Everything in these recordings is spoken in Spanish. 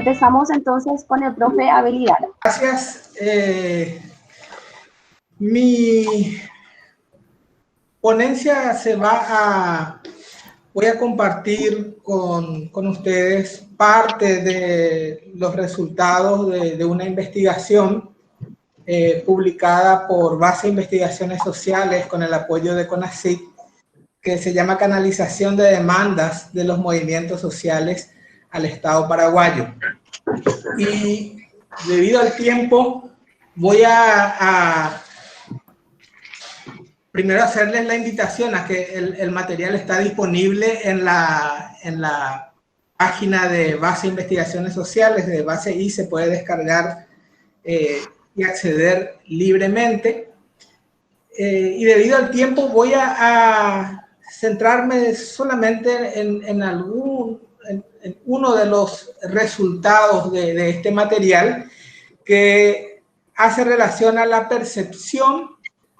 Empezamos entonces con el profe Abel Hidalgo. Gracias. Mi ponencia voy a compartir con ustedes parte de los resultados de una investigación publicada por Base de Investigaciones Sociales con el apoyo de CONACYT, que se llama Canalización de Demandas de los Movimientos Sociales al Estado Paraguayo. Y debido al tiempo, voy a primero hacerles la invitación a que el material está disponible en la página de Base de Investigaciones Sociales, de Base I, se puede descargar y acceder libremente. Y debido al tiempo voy a centrarme solamente en uno de los resultados de este material, que hace relación a la percepción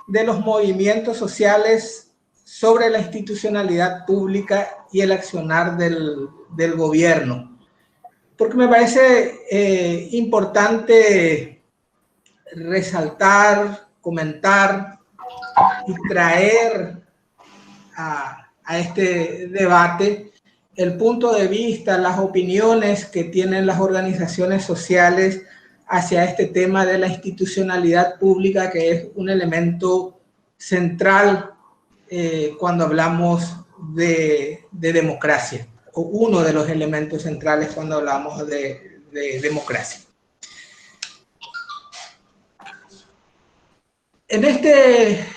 de los movimientos sociales sobre la institucionalidad pública y el accionar del gobierno. Porque me parece importante resaltar, comentar y traer a este debate el punto de vista, las opiniones que tienen las organizaciones sociales hacia este tema de la institucionalidad pública, que es un elemento central cuando hablamos de democracia, o uno de los elementos centrales cuando hablamos de democracia. En este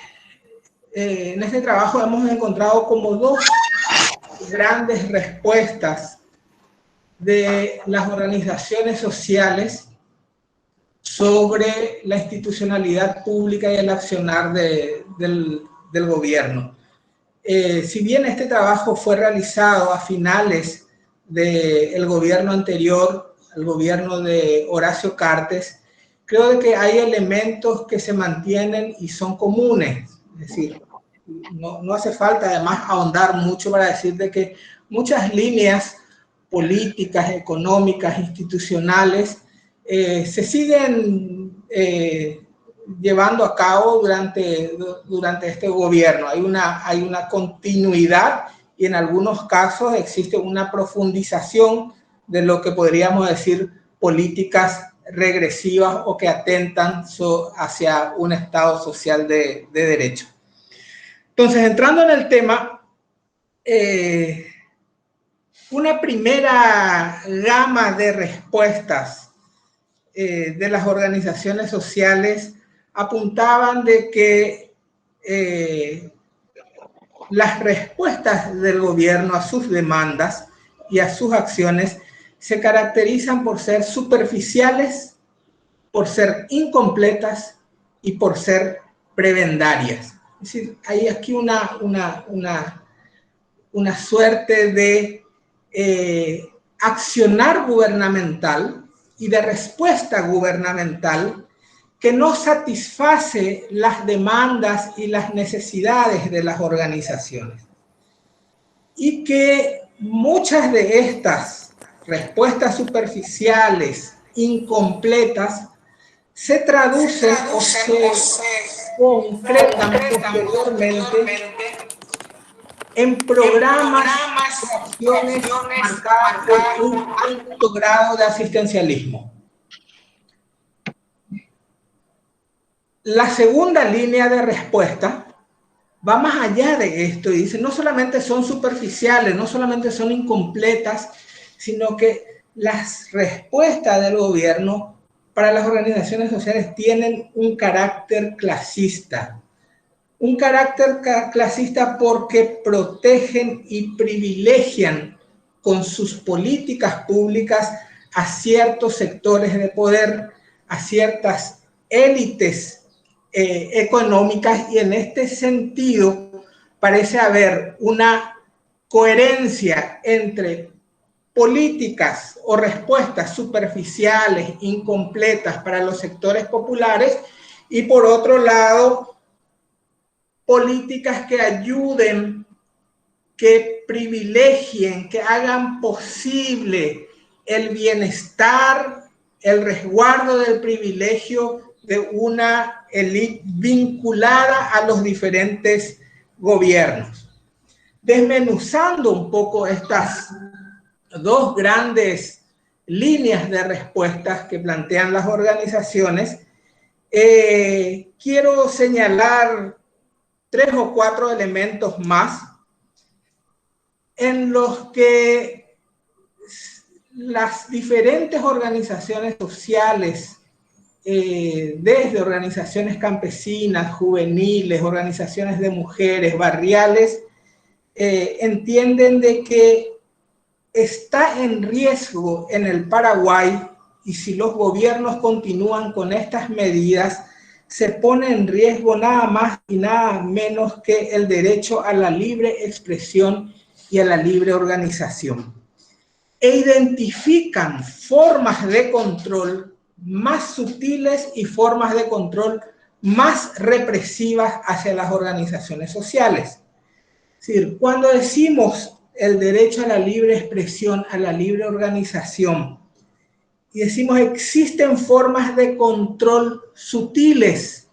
trabajo hemos encontrado como dos grandes respuestas de las organizaciones sociales sobre la institucionalidad pública y el accionar del gobierno. Si bien este trabajo fue realizado a finales del gobierno anterior, el gobierno de Horacio Cartes, creo que hay elementos que se mantienen y son comunes. Es decir, no hace falta además ahondar mucho para decir de que muchas líneas políticas, económicas, institucionales se siguen llevando a cabo durante este gobierno. Hay una continuidad y en algunos casos existe una profundización de lo que podríamos decir políticas regresivas o que atentan hacia un Estado social de derecho. Entonces, entrando en el tema, una primera gama de respuestas de las organizaciones sociales apuntaban de que las respuestas del gobierno a sus demandas y a sus acciones se caracterizan por ser superficiales, por ser incompletas y por ser prebendarias. Es decir, hay aquí una suerte de accionar gubernamental y de respuesta gubernamental que no satisface las demandas y las necesidades de las organizaciones. Y que muchas de estas respuestas superficiales, incompletas, se traducen o se concretan posteriormente en programas de acciones marcadas por un alto grado de asistencialismo. La segunda línea de respuesta va más allá de esto y dice, no solamente son superficiales, no solamente son incompletas, sino que las respuestas del gobierno para las organizaciones sociales tienen un carácter clasista. Un carácter clasista porque protegen y privilegian con sus políticas públicas a ciertos sectores de poder, a ciertas élites económicas, y en este sentido parece haber una coherencia entre políticas o respuestas superficiales, incompletas para los sectores populares, y por otro lado, políticas que ayuden, que privilegien, que hagan posible el bienestar, el resguardo del privilegio de una élite vinculada a los diferentes gobiernos. Desmenuzando un poco estas dos grandes líneas de respuestas que plantean las organizaciones, quiero señalar 3 o 4 elementos más en los que las diferentes organizaciones sociales, desde organizaciones campesinas, juveniles, organizaciones de mujeres, barriales, entienden de que está en riesgo en el Paraguay, y si los gobiernos continúan con estas medidas, se pone en riesgo nada más y nada menos que el derecho a la libre expresión y a la libre organización. E identifican formas de control más sutiles y formas de control más represivas hacia las organizaciones sociales. Es decir, cuando decimos el derecho a la libre expresión, a la libre organización, y decimos existen formas de control sutiles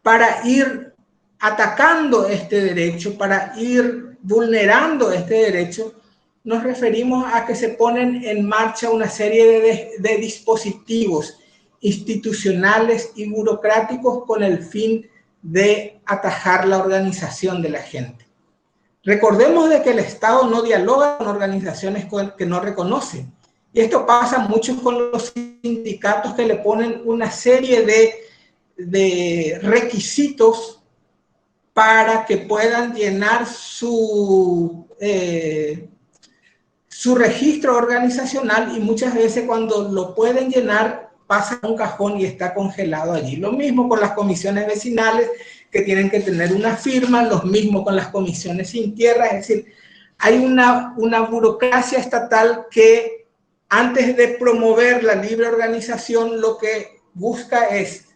para ir atacando este derecho, para ir vulnerando este derecho, nos referimos a que se ponen en marcha una serie de dispositivos institucionales y burocráticos con el fin de atajar la organización de la gente. Recordemos de que el Estado no dialoga con organizaciones que no reconocen. Y esto pasa mucho con los sindicatos, que le ponen una serie de requisitos para que puedan llenar su registro organizacional, y muchas veces cuando lo pueden llenar pasa a un cajón y está congelado allí. Lo mismo con las comisiones vecinales, que tienen que tener una firma, lo mismo con las comisiones sin tierra. Es decir, hay una burocracia estatal que antes de promover la libre organización lo que busca es,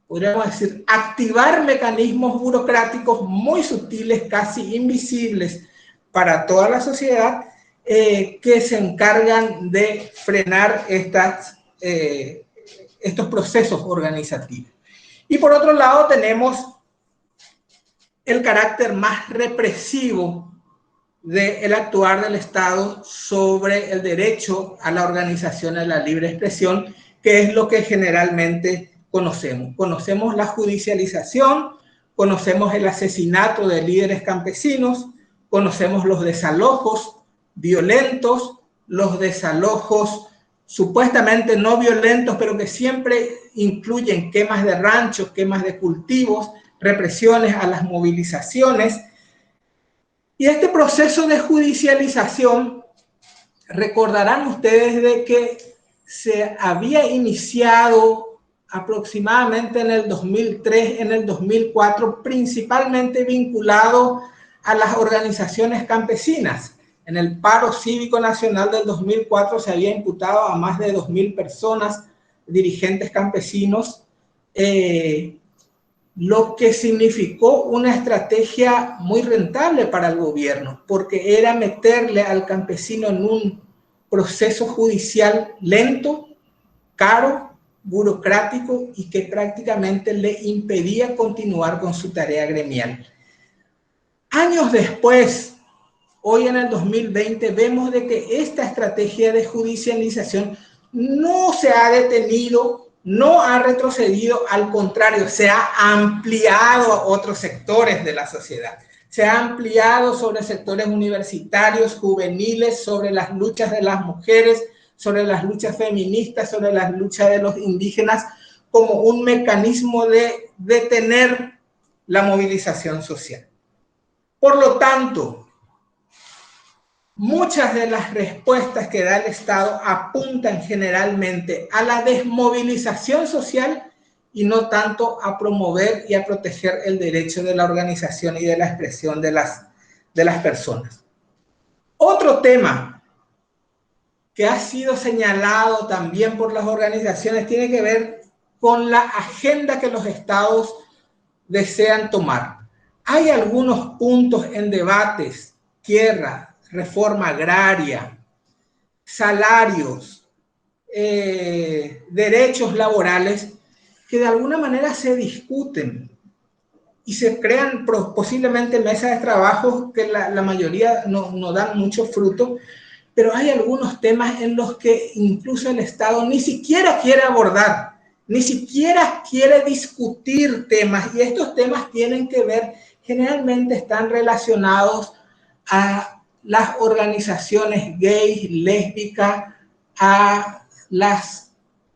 podríamos decir, activar mecanismos burocráticos muy sutiles, casi invisibles para toda la sociedad, que se encargan de frenar estos procesos organizativos. Y por otro lado tenemos el carácter más represivo del actuar del Estado sobre el derecho a la organización, a la libre expresión, que es lo que generalmente conocemos. Conocemos la judicialización, conocemos el asesinato de líderes campesinos, conocemos los desalojos violentos, los desalojos supuestamente no violentos, pero que siempre incluyen quemas de ranchos, quemas de cultivos, represiones a las movilizaciones. Y este proceso de judicialización, recordarán ustedes de que se había iniciado aproximadamente en el 2003, en el 2004, principalmente vinculado a las organizaciones campesinas. En el paro cívico nacional del 2004 se había imputado a más de 2.000 personas, dirigentes campesinos, lo que significó una estrategia muy rentable para el gobierno, porque era meterle al campesino en un proceso judicial lento, caro, burocrático, y que prácticamente le impedía continuar con su tarea gremial. Años después, hoy en el 2020, vemos de que esta estrategia de judicialización no se ha detenido, no ha retrocedido, al contrario, se ha ampliado a otros sectores de la sociedad. Se ha ampliado sobre sectores universitarios, juveniles, sobre las luchas de las mujeres, sobre las luchas feministas, sobre las luchas de los indígenas, como un mecanismo de detener la movilización social. Por lo tanto, muchas de las respuestas que da el Estado apuntan generalmente a la desmovilización social y no tanto a promover y a proteger el derecho de la organización y de la expresión de las personas. Otro tema que ha sido señalado también por las organizaciones tiene que ver con la agenda que los estados desean tomar. Hay algunos puntos en debates, tierra, reforma agraria, salarios, derechos laborales, que de alguna manera se discuten y se crean posiblemente mesas de trabajo que la mayoría no dan mucho fruto, pero hay algunos temas en los que incluso el Estado ni siquiera quiere abordar, ni siquiera quiere discutir temas, y estos temas tienen que ver, generalmente están relacionados a las organizaciones gays, lésbicas, a las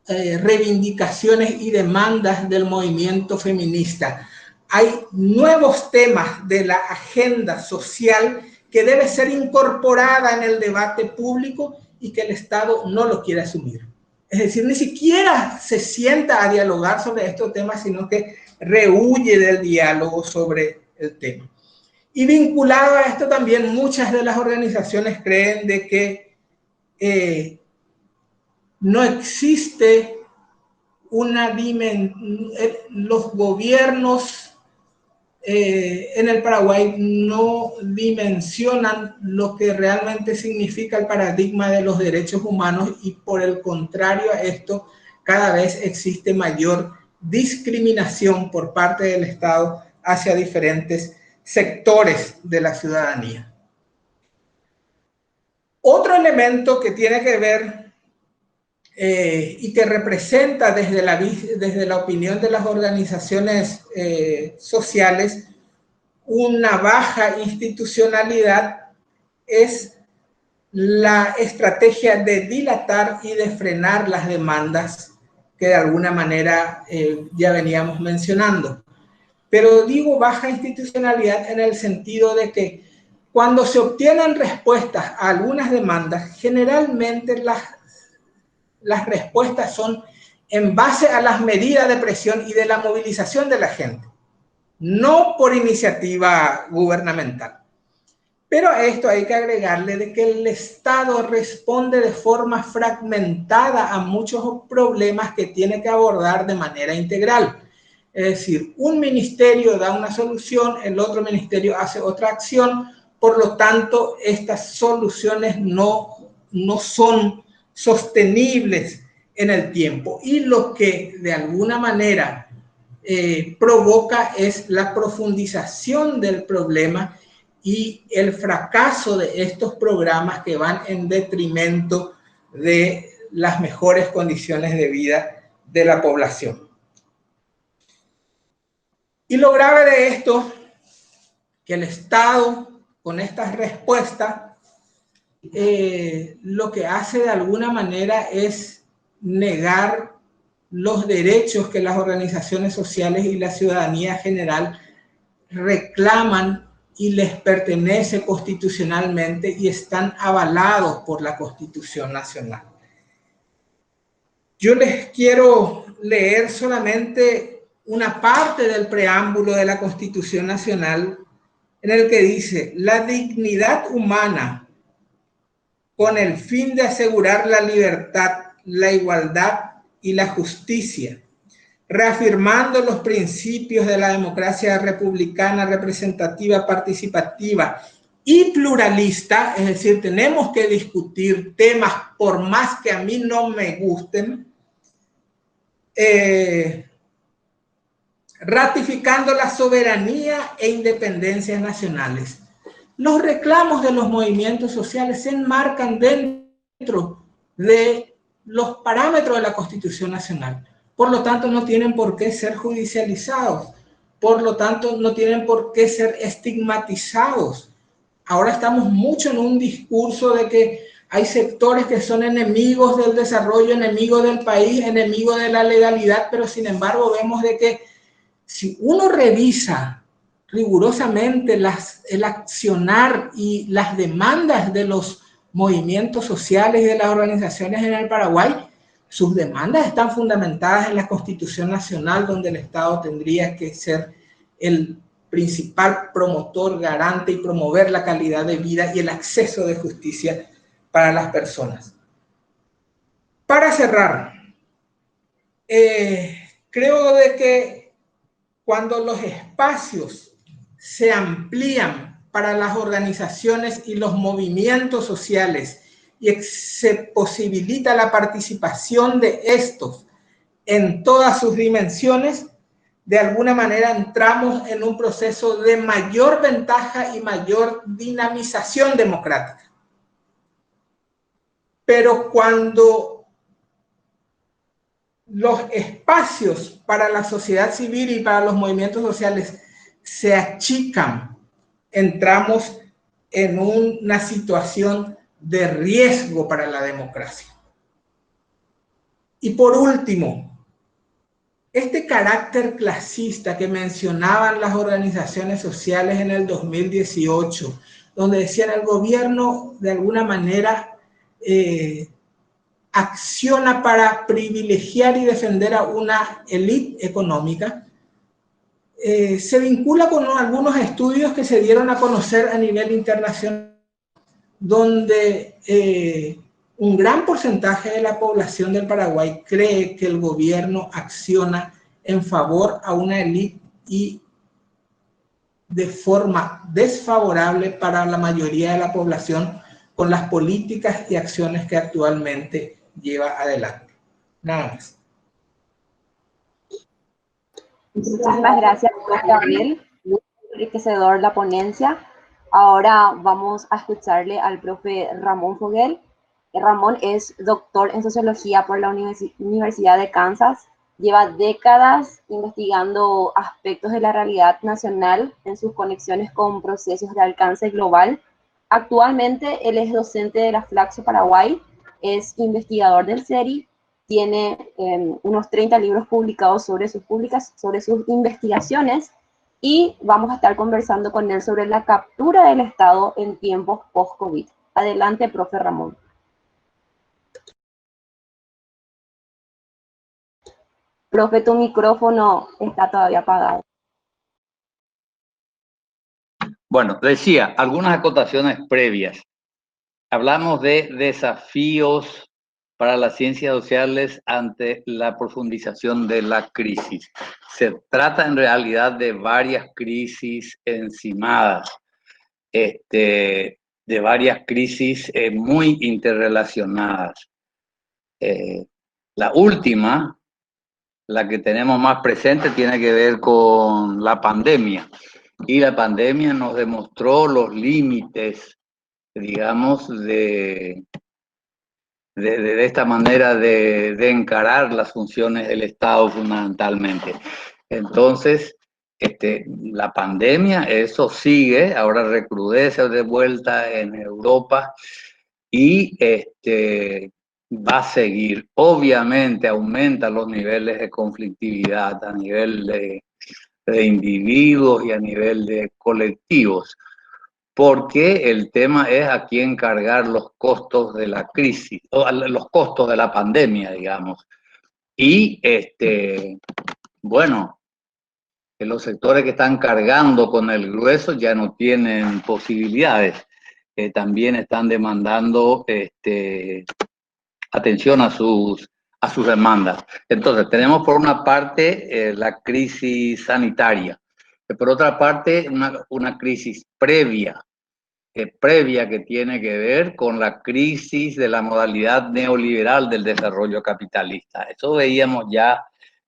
reivindicaciones y demandas del movimiento feminista. Hay nuevos temas de la agenda social que debe ser incorporada en el debate público y que el Estado no lo quiere asumir. Es decir, ni siquiera se sienta a dialogar sobre estos temas, sino que rehuye del diálogo sobre el tema. Y vinculado a esto también, muchas de las organizaciones creen de que no existe una dimensión, los gobiernos en el Paraguay no dimensionan lo que realmente significa el paradigma de los derechos humanos, y por el contrario a esto, cada vez existe mayor discriminación por parte del Estado hacia diferentes sectores de la ciudadanía. Otro elemento que tiene que ver y que representa desde la opinión de las organizaciones sociales una baja institucionalidad es la estrategia de dilatar y de frenar las demandas que de alguna manera ya veníamos mencionando. Pero digo baja institucionalidad en el sentido de que cuando se obtienen respuestas a algunas demandas, generalmente las respuestas son en base a las medidas de presión y de la movilización de la gente, no por iniciativa gubernamental. Pero a esto hay que agregarle de que el Estado responde de forma fragmentada a muchos problemas que tiene que abordar de manera integral. Es decir, un ministerio da una solución, el otro ministerio hace otra acción, por lo tanto, estas soluciones no son sostenibles en el tiempo. Y lo que de alguna manera provoca es la profundización del problema y el fracaso de estos programas que van en detrimento de las mejores condiciones de vida de la población. Y lo grave de esto, que el Estado con estas respuestas lo que hace de alguna manera es negar los derechos que las organizaciones sociales y la ciudadanía general reclaman y les pertenece constitucionalmente y están avalados por la Constitución Nacional. Yo les quiero leer solamente una parte del preámbulo de la Constitución Nacional en el que dice: la dignidad humana con el fin de asegurar la libertad, la igualdad y la justicia, reafirmando los principios de la democracia republicana, representativa, participativa y pluralista. Es decir, tenemos que discutir temas por más que a mí no me gusten, ratificando la soberanía e independencias nacionales. Los reclamos de los movimientos sociales se enmarcan dentro de los parámetros de la Constitución Nacional. Por lo tanto, no tienen por qué ser judicializados. Por lo tanto, no tienen por qué ser estigmatizados. Ahora estamos mucho en un discurso de que hay sectores que son enemigos del desarrollo, enemigos del país, enemigos de la legalidad, pero sin embargo vemos de que si uno revisa rigurosamente el accionar y las demandas de los movimientos sociales y de las organizaciones en el Paraguay, sus demandas están fundamentadas en la Constitución Nacional, donde el Estado tendría que ser el principal promotor, garante y promover la calidad de vida y el acceso de justicia para las personas. Para cerrar, creo de que cuando los espacios se amplían para las organizaciones y los movimientos sociales y se posibilita la participación de estos en todas sus dimensiones, de alguna manera entramos en un proceso de mayor ventaja y mayor dinamización democrática. Pero cuando los espacios para la sociedad civil y para los movimientos sociales se achican, entramos en una situación de riesgo para la democracia. Y por último, este carácter clasista que mencionaban las organizaciones sociales en el 2018, donde decían el gobierno de alguna manera acciona para privilegiar y defender a una élite económica, se vincula con algunos estudios que se dieron a conocer a nivel internacional, donde un gran porcentaje de la población del Paraguay cree que el gobierno acciona en favor a una élite y de forma desfavorable para la mayoría de la población con las políticas y acciones que actualmente lleva adelante. Nada más. Muchísimas gracias, profe Abel. Muy enriquecedor la ponencia. Ahora vamos a escucharle al profe Ramón Foguel. Ramón es doctor en sociología por la Universidad de Kansas. Lleva décadas investigando aspectos de la realidad nacional en sus conexiones con procesos de alcance global. Actualmente él es docente de la Flaxo Paraguay, es investigador del CERI, tiene unos 30 libros publicados sobre sus investigaciones, y vamos a estar conversando con él sobre la captura del Estado en tiempos post-COVID. Adelante, profe Ramón. Profe, tu micrófono está todavía apagado. Bueno, decía, algunas acotaciones previas. Hablamos de desafíos para las ciencias sociales ante la profundización de la crisis. Se trata en realidad de varias crisis encimadas, de varias crisis muy interrelacionadas. La última, la que tenemos más presente, tiene que ver con la pandemia. Y la pandemia nos demostró los límites, digamos, de esta manera de encarar las funciones del Estado fundamentalmente. Entonces, la pandemia, eso sigue, ahora recrudece de vuelta en Europa y va a seguir. Obviamente aumenta los niveles de conflictividad a nivel de individuos y a nivel de colectivos, porque el tema es a quién cargar los costos de la crisis, o los costos de la pandemia, digamos. Y, bueno, los sectores que están cargando con el grueso ya no tienen posibilidades. También están demandando atención a sus demandas. Entonces, tenemos por una parte la crisis sanitaria, por otra parte una crisis previa que tiene que ver con la crisis de la modalidad neoliberal del desarrollo capitalista. Eso veíamos ya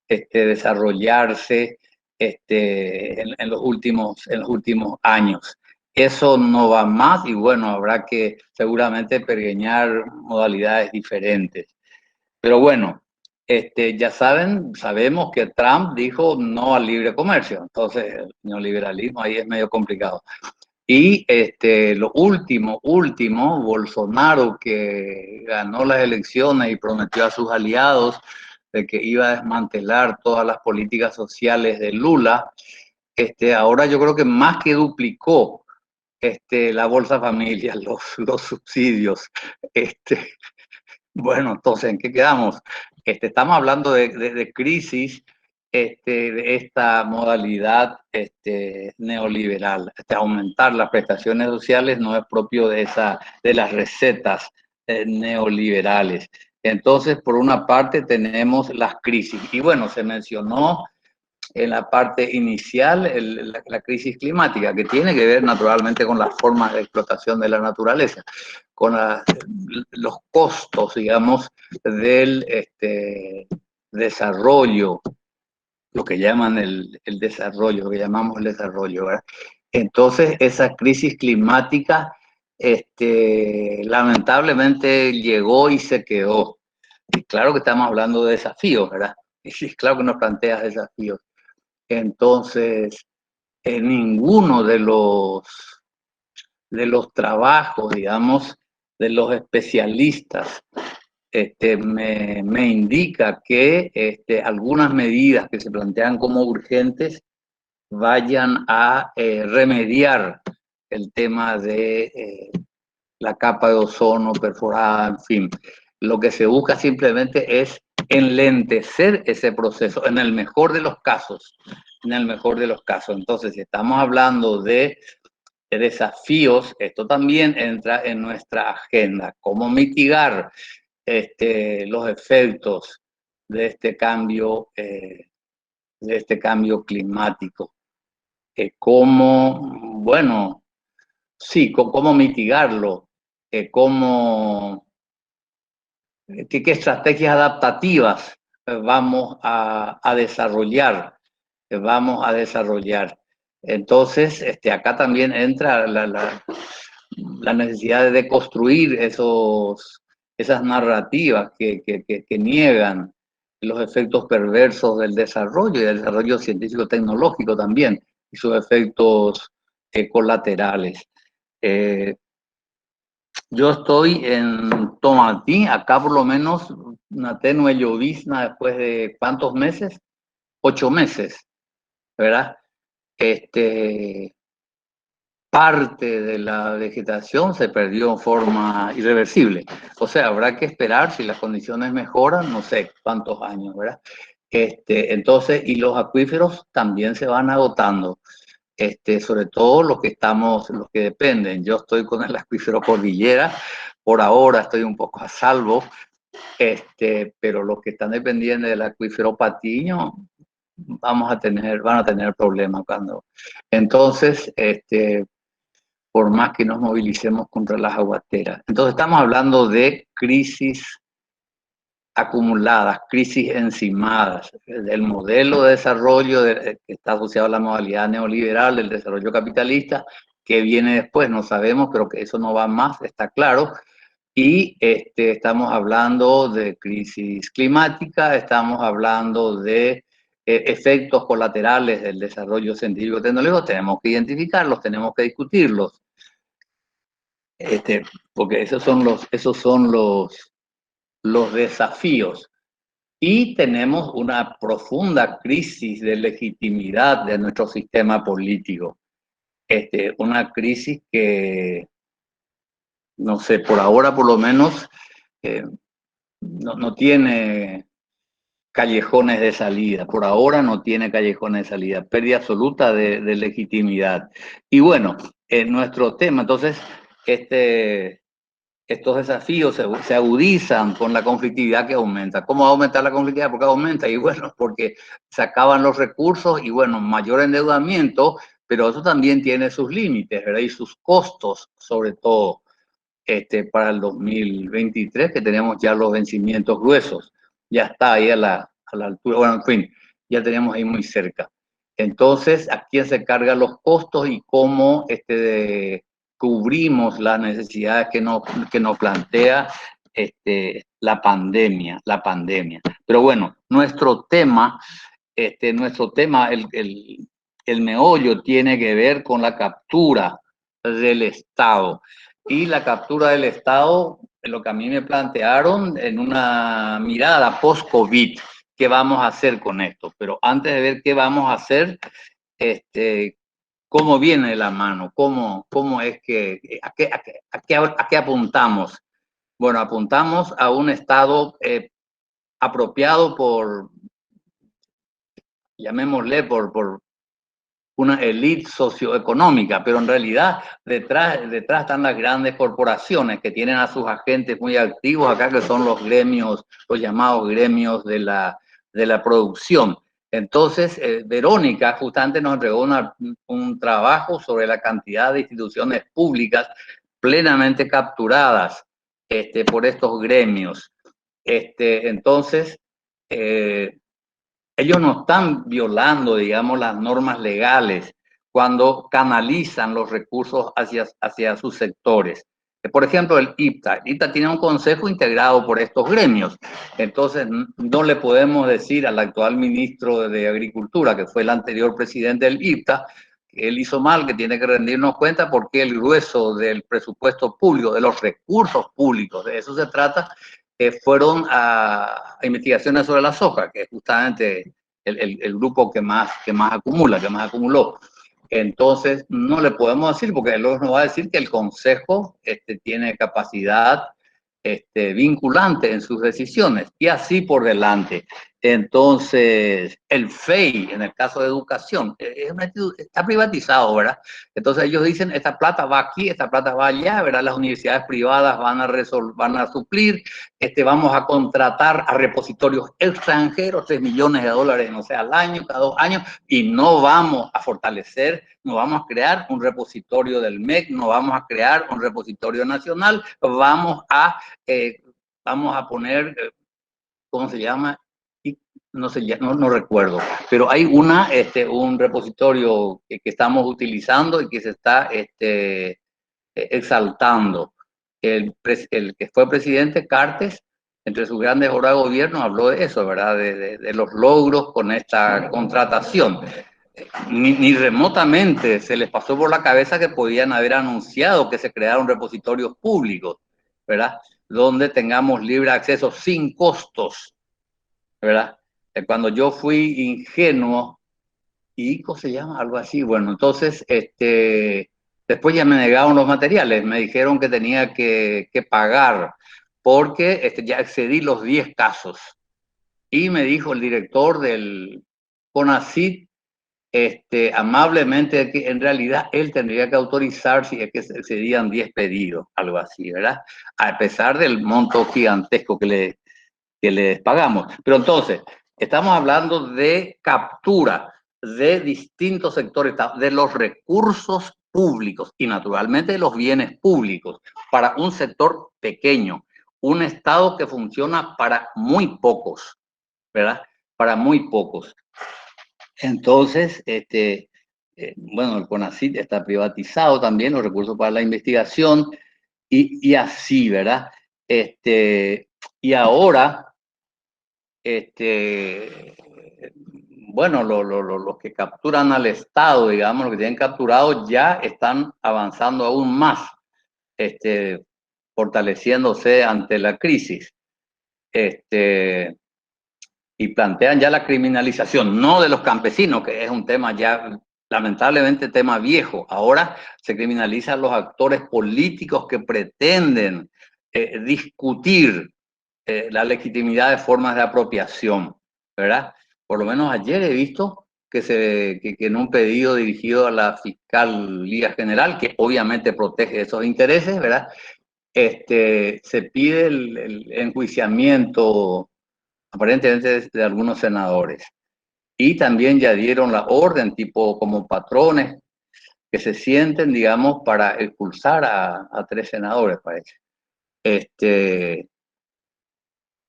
desarrollarse en los últimos años. Eso no va más y bueno, habrá que seguramente pergeñar modalidades diferentes. Pero bueno, ya sabemos que Trump dijo no al libre comercio, entonces el neoliberalismo ahí es medio complicado. Y lo último, Bolsonaro, que ganó las elecciones y prometió a sus aliados de que iba a desmantelar todas las políticas sociales de Lula, ahora yo creo que más que duplicó la Bolsa Familia, los subsidios. Bueno, entonces, ¿en qué quedamos? Estamos hablando de crisis de esta modalidad neoliberal. Aumentar las prestaciones sociales no es propio de las recetas neoliberales. Entonces, por una parte tenemos las crisis. Y bueno, se mencionó en la parte inicial la crisis climática, que tiene que ver naturalmente con las formas de explotación de la naturaleza, con los costos, digamos, del desarrollo, lo que llaman el desarrollo, lo que llamamos el desarrollo, ¿verdad? Entonces, esa crisis climática lamentablemente llegó y se quedó. Y claro que estamos hablando de desafíos, ¿verdad? Y sí, claro que nos plantea desafíos. Entonces, en ninguno de los trabajos, digamos, de los especialistas, me indica que algunas medidas que se plantean como urgentes vayan a remediar el tema de la capa de ozono perforada, en fin. Lo que se busca simplemente es enlentecer ese proceso, en el mejor de los casos. En el mejor de los casos. Entonces, si estamos hablando de desafíos, esto también entra en nuestra agenda. ¿Cómo mitigar los efectos de este cambio climático? ¿Cómo, bueno, sí, cómo mitigarlo? ¿Qué estrategias adaptativas vamos a desarrollar? Entonces, acá también entra la necesidad de construir esas narrativas que niegan los efectos perversos del desarrollo y del desarrollo científico-tecnológico también, y sus efectos colaterales. Yo estoy en Tomatí, acá por lo menos una tenue llovizna después de ¿cuántos meses? 8 meses, ¿verdad? Parte de la vegetación se perdió en forma irreversible. O sea, habrá que esperar si las condiciones mejoran, no sé cuántos años, ¿verdad? Entonces, y los acuíferos también se van agotando. Sobre todo los que dependen. Yo estoy con el acuífero Cordillera, por ahora estoy un poco a salvo, pero los que están dependiendo del acuífero Patiño van a tener problemas cuando. Entonces, por más que nos movilicemos contra las aguateras. Entonces estamos hablando de crisis acumuladas, crisis encimadas, del modelo de desarrollo que está asociado a la modalidad neoliberal del desarrollo capitalista, que viene después, no sabemos, pero que eso no va más, está claro. Y estamos hablando de crisis climática, estamos hablando de efectos colaterales del desarrollo científico tecnológico, tenemos que identificarlos, tenemos que discutirlos, porque esos son los desafíos. Y tenemos una profunda crisis de legitimidad de nuestro sistema político. Una crisis que, no sé, por ahora por lo menos no tiene callejones de salida. Por ahora no tiene callejones de salida. Pérdida absoluta de legitimidad. Y bueno, nuestro tema, entonces, estos desafíos se agudizan con la conflictividad que aumenta. ¿Cómo va a aumentar la conflictividad? ¿Por qué aumenta? Y bueno, porque se acaban los recursos y bueno, mayor endeudamiento, pero eso también tiene sus límites, ¿verdad? Y sus costos, sobre todo para el 2023, que tenemos ya los vencimientos gruesos. Ya está ahí a la altura, bueno, en fin, ya tenemos ahí muy cerca. Entonces, ¿a quién se cargan los costos y cómo cubrimos las necesidades que nos plantea la pandemia? Pero bueno, nuestro tema, el meollo tiene que ver con la captura del Estado. Y la captura del Estado, lo que a mí me plantearon en una mirada post-COVID, ¿qué vamos a hacer con esto? Pero antes de ver qué vamos a hacer, ¿cómo viene de la mano? ¿Cómo es que, a qué apuntamos? Bueno, apuntamos a un Estado apropiado llamémosle, por una élite socioeconómica, pero en realidad detrás están las grandes corporaciones que tienen a sus agentes muy activos acá, que son los llamados gremios de la producción. Entonces, Verónica justamente nos entregó un trabajo sobre la cantidad de instituciones públicas plenamente capturadas por estos gremios. Entonces, ellos no están violando, digamos, las normas legales cuando canalizan los recursos hacia sus sectores. Por ejemplo, el IPTA. El IPTA tiene un consejo integrado por estos gremios. Entonces, no le podemos decir al actual ministro de Agricultura, que fue el anterior presidente del IPTA, que él hizo mal, que tiene que rendirnos cuenta porque el grueso del presupuesto público, de los recursos públicos, de eso se trata, fueron a investigaciones sobre la soja, que es justamente el grupo que más acumuló. Entonces, no le podemos decir, porque luego nos va a decir que el Consejo tiene capacidad vinculante en sus decisiones, y así por delante. Entonces, el FEI, en el caso de educación, está privatizado, ¿verdad? Entonces ellos dicen, esta plata va aquí, esta plata va allá, ¿verdad? Las universidades privadas van a suplir, vamos a contratar a repositorios extranjeros, 3 millones de dólares, no sé, al año, cada 2 años, y no vamos a fortalecer, no vamos a crear un repositorio del MEC, no vamos a crear un repositorio nacional, vamos a poner, ¿cómo se llama? No sé, no recuerdo, pero hay un repositorio que estamos utilizando y que se está exaltando. El que fue presidente, Cartes, entre sus grandes obras de gobierno, habló de eso, ¿verdad? De los logros con esta contratación. Ni remotamente se les pasó por la cabeza que podían haber anunciado que se crearon repositorios públicos, ¿verdad? Donde tengamos libre acceso sin costos, ¿verdad? Cuando yo fui ingenuo, ¿ICO se llama? Algo así. Bueno, entonces, después ya me negaron los materiales, me dijeron que tenía que pagar porque ya excedí los 10 casos. Y me dijo el director del CONACYT, amablemente, que en realidad él tendría que autorizar si es que excedían 10 pedidos, algo así, ¿verdad? A pesar del monto gigantesco que les pagamos. Pero entonces, estamos hablando de captura de distintos sectores, de los recursos públicos y naturalmente de los bienes públicos para un sector pequeño, un Estado que funciona para muy pocos, ¿verdad? Para muy pocos. Entonces, bueno, el CONACYT está privatizado también, los recursos para la investigación y así, ¿verdad? Y ahora, bueno, los que capturan al Estado, digamos, los que tienen capturado, ya están avanzando aún más, fortaleciéndose ante la crisis. Y plantean ya la criminalización, no de los campesinos, que es un tema ya, lamentablemente, tema viejo. Ahora se criminalizan los actores políticos que pretenden discutir la legitimidad de formas de apropiación, ¿verdad? Por lo menos ayer he visto que en un pedido dirigido a la Fiscalía General, que obviamente protege esos intereses, ¿verdad? Se pide el enjuiciamiento aparentemente de algunos senadores. Y también ya dieron la orden, tipo como patrones, que se sienten, digamos, para expulsar a 3 senadores, parece.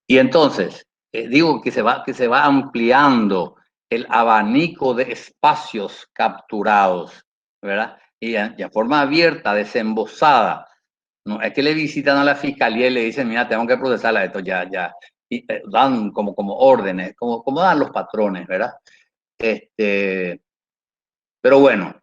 Y entonces, digo que se va ampliando el abanico de espacios capturados, ¿verdad? Y a forma abierta, desembosada. No es que le visitan a la fiscalía y le dicen, mira, tengo que procesarla, esto ya. Y dan como órdenes, como dan los patrones, ¿verdad? Pero bueno,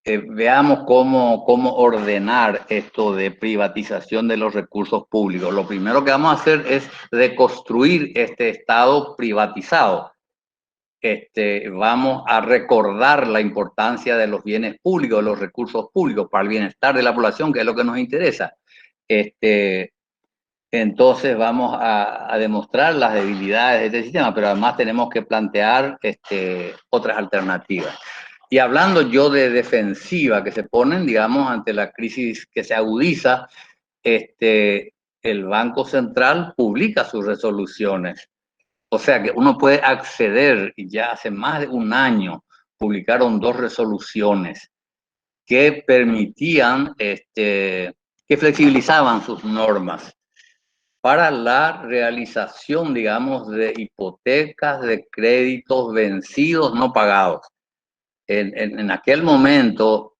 veamos cómo ordenar esto de privatización de los recursos públicos. Lo primero que vamos a hacer es reconstruir este Estado privatizado. Vamos a recordar la importancia de los bienes públicos, de los recursos públicos para el bienestar de la población, que es lo que nos interesa. Entonces vamos a demostrar las debilidades de este sistema, pero además tenemos que plantear otras alternativas. Y hablando yo de defensiva que se ponen, digamos, ante la crisis que se agudiza, el Banco Central publica sus resoluciones. O sea que uno puede acceder, y ya hace más de un año publicaron 2 resoluciones que permitían, que flexibilizaban sus normas para la realización, digamos, de hipotecas, de créditos vencidos no pagados. En aquel momento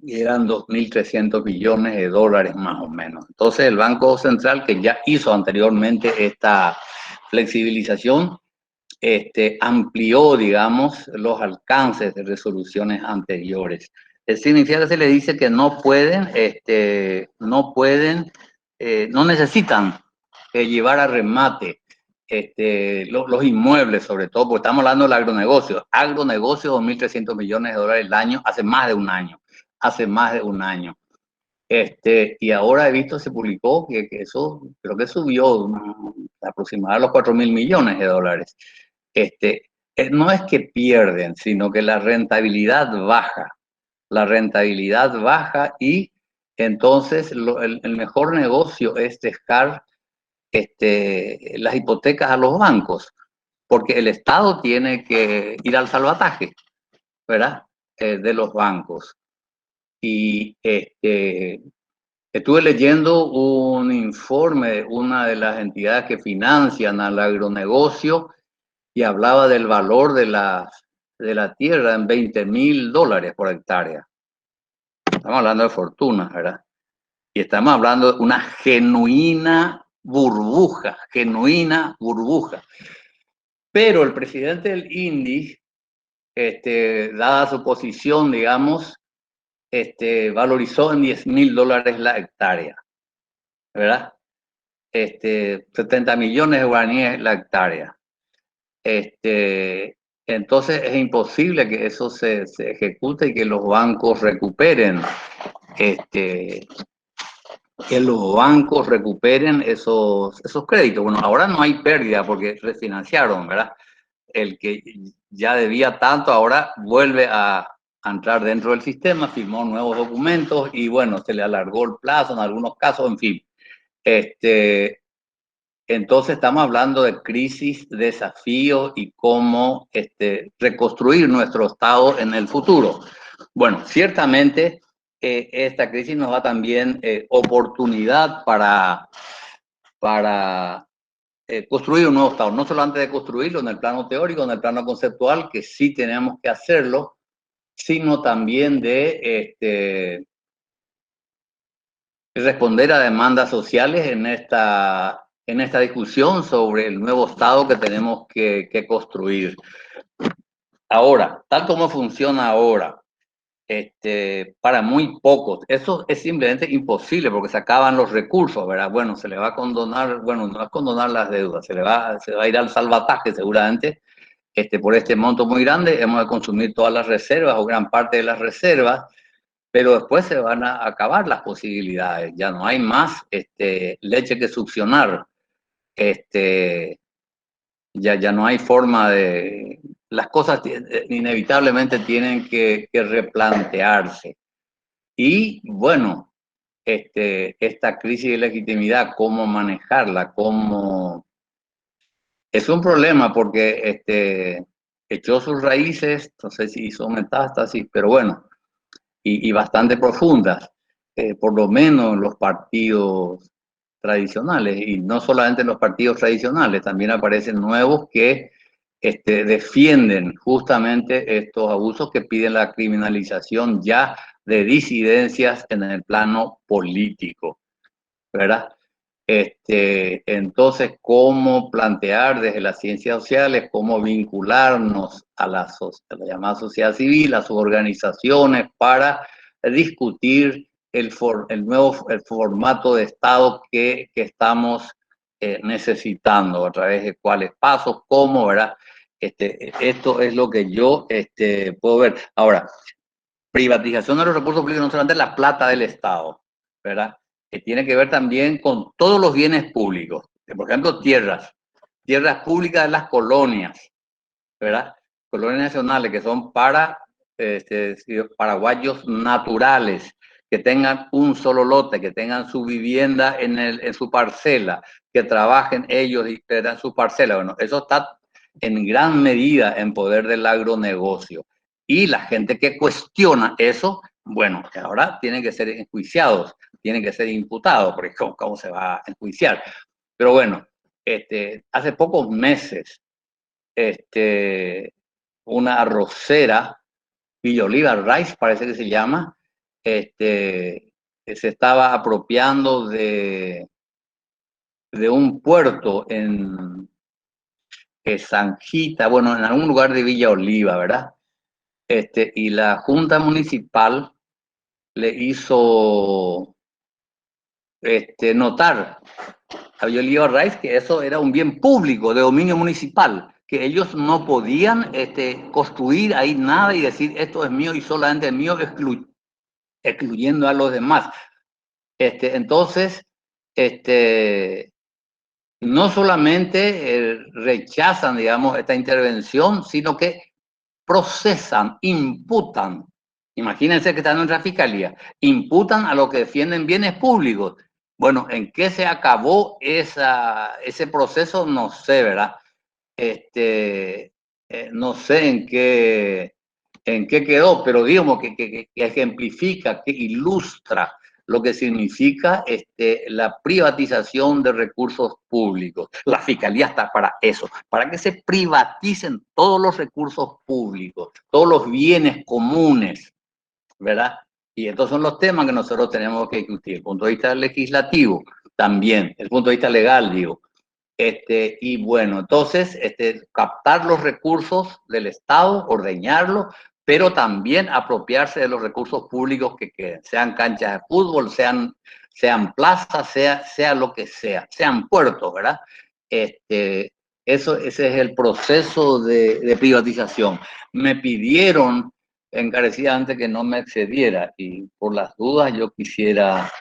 eran 2.300 billones de dólares más o menos. Entonces el Banco Central, que ya hizo anteriormente esta flexibilización, amplió, digamos, los alcances de resoluciones anteriores. Significa que se le dice que no pueden, no necesitan llevar a remate los inmuebles, sobre todo, porque estamos hablando del agronegocio. Agronegocio, 2.300 millones de dólares al año, hace más de un año. Y ahora he visto, se publicó que eso creo que subió aproximadamente a los 4.000 millones de dólares. No es que pierden, sino que la rentabilidad baja. La rentabilidad baja y entonces el mejor negocio es dejar las hipotecas a los bancos, porque el Estado tiene que ir al salvataje, ¿verdad? De los bancos. Y estuve leyendo un informe de una de las entidades que financian al agronegocio y hablaba del valor de la tierra en $20.000 por hectárea. Estamos hablando de fortunas, ¿verdad? Y estamos hablando de una genuina burbuja. Pero el presidente del INDI, dada su posición, digamos, valorizó en $10.000 la hectárea, ¿verdad? 70 millones de guaraníes la hectárea. Entonces es imposible que eso se ejecute y que los bancos recuperen, esos créditos. Bueno, ahora no hay pérdida porque refinanciaron, ¿verdad? El que ya debía tanto ahora vuelve a entrar dentro del sistema, firmó nuevos documentos y bueno, se le alargó el plazo en algunos casos, en fin. Entonces estamos hablando de crisis, desafíos y cómo reconstruir nuestro Estado en el futuro. Bueno, ciertamente esta crisis nos da también oportunidad para construir un nuevo Estado, no solamente de construirlo en el plano teórico, en el plano conceptual, que sí tenemos que hacerlo, sino también de responder a demandas sociales en esta discusión sobre el nuevo Estado que tenemos que construir. Ahora, tal como funciona ahora, para muy pocos, eso es simplemente imposible porque se acaban los recursos, ¿verdad? Bueno, se le va a condonar, bueno, no va a condonar las deudas, se va a ir al salvataje seguramente, por este monto muy grande, hemos de consumir todas las reservas o gran parte de las reservas, pero después se van a acabar las posibilidades, ya no hay más leche que succionar, ya no hay forma de... Las cosas inevitablemente tienen que replantearse. Y bueno, esta crisis de legitimidad, cómo manejarla, es un problema porque echó sus raíces, no sé si hizo metástasis, pero bueno, y bastante profundas, por lo menos los partidos tradicionales, y no solamente los partidos tradicionales, también aparecen nuevos que defienden justamente estos abusos, que piden la criminalización ya de disidencias en el plano político, ¿verdad? Entonces, ¿cómo plantear desde las ciencias sociales, cómo vincularnos a la llamada sociedad civil, a sus organizaciones, para discutir el formato de Estado que estamos necesitando, a través de cuáles pasos, cómo, ¿verdad? Esto es lo que yo puedo ver. Ahora, privatización de los recursos públicos, no solamente la plata del Estado, ¿verdad? Que tiene que ver también con todos los bienes públicos. Por ejemplo, tierras públicas de las colonias, ¿verdad? Colonias nacionales que son para paraguayos naturales, que tengan un solo lote, que tengan su vivienda en su parcela, que trabajen ellos y que den su parcela. Bueno, eso está en gran medida en poder del agronegocio. Y la gente que cuestiona eso, bueno, ahora tienen que ser enjuiciados, tienen que ser imputados, porque ¿cómo se va a enjuiciar? Pero bueno, hace pocos meses, una arrocera, Villa Oliva Rice, parece que se llama, se estaba apropiando de un puerto en Sanjita, bueno, en algún lugar de Villa Oliva, ¿verdad? Y la Junta Municipal le hizo notar a Villa Oliva Rice que eso era un bien público de dominio municipal, que ellos no podían construir ahí nada y decir esto es mío y solamente es mío, excluyendo a los demás. Entonces, no solamente rechazan, digamos, esta intervención, sino que procesan, imputan. Imagínense que están en nuestra fiscalía, imputan a los que defienden bienes públicos. Bueno, ¿en qué se acabó ese proceso? No sé, ¿verdad? No sé en qué quedó, pero digamos que ejemplifica, que ilustra lo que significa la privatización de recursos públicos. La fiscalía está para eso, para que se privaticen todos los recursos públicos, todos los bienes comunes, ¿verdad? Y estos son los temas que nosotros tenemos que discutir, desde el punto de vista legislativo también, desde el punto de vista legal, digo. Y bueno, entonces, captar los recursos del Estado, ordeñarlos, pero también apropiarse de los recursos públicos que queden, sean canchas de fútbol, sean plazas, sea lo que sea, sean puertos, ¿verdad? Ese es el proceso de privatización. Me pidieron encarecidamente que no me excediera y por las dudas yo quisiera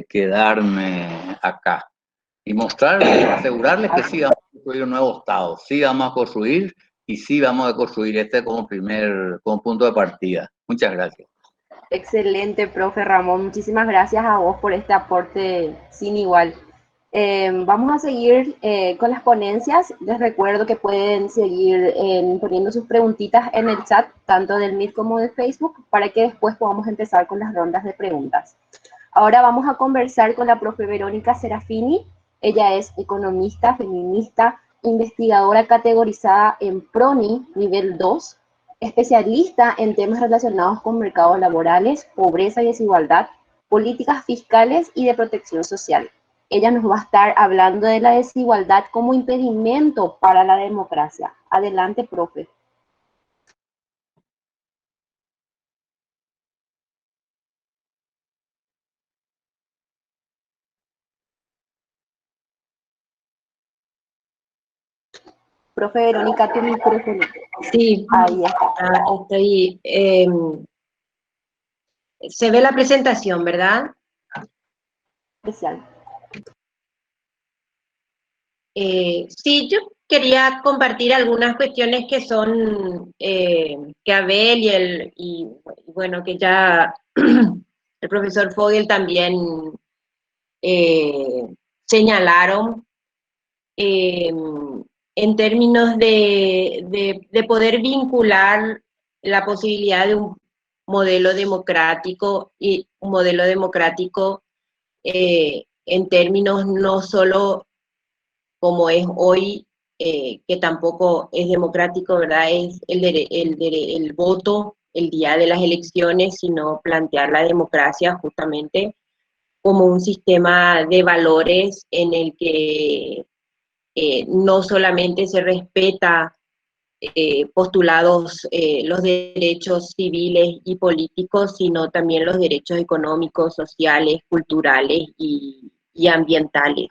quedarme acá y mostrarles, asegurarles que sí vamos a construir un nuevo Estado, sí vamos a construir y sí vamos a construir como punto de partida. Muchas gracias. Excelente, profe Ramón. Muchísimas gracias a vos por este aporte sin igual. Vamos a seguir con las ponencias. Les recuerdo que pueden seguir poniendo sus preguntitas en el chat, tanto del Meet como de Facebook, para que después podamos empezar con las rondas de preguntas. Ahora vamos a conversar con la profe Verónica Serafini. Ella es economista, feminista, investigadora categorizada en PRONI nivel 2, especialista en temas relacionados con mercados laborales, pobreza y desigualdad, políticas fiscales y de protección social. Ella nos va a estar hablando de la desigualdad como impedimento para la democracia. Adelante, profe. Profe Verónica, tu micrófono. Sí, ahí está. Estoy. Se ve la presentación, ¿verdad? Especial. Sí, yo quería compartir algunas cuestiones que son que Abel y bueno, que ya el profesor Fogel también señalaron en términos de poder vincular la posibilidad de un modelo democrático y un modelo democrático en términos no solo como es hoy, que tampoco es democrático, ¿verdad? Es el voto el día de las elecciones, sino plantear la democracia justamente como un sistema de valores en el que no solamente se respeta postulados los derechos civiles y políticos, sino también los derechos económicos, sociales, culturales y ambientales.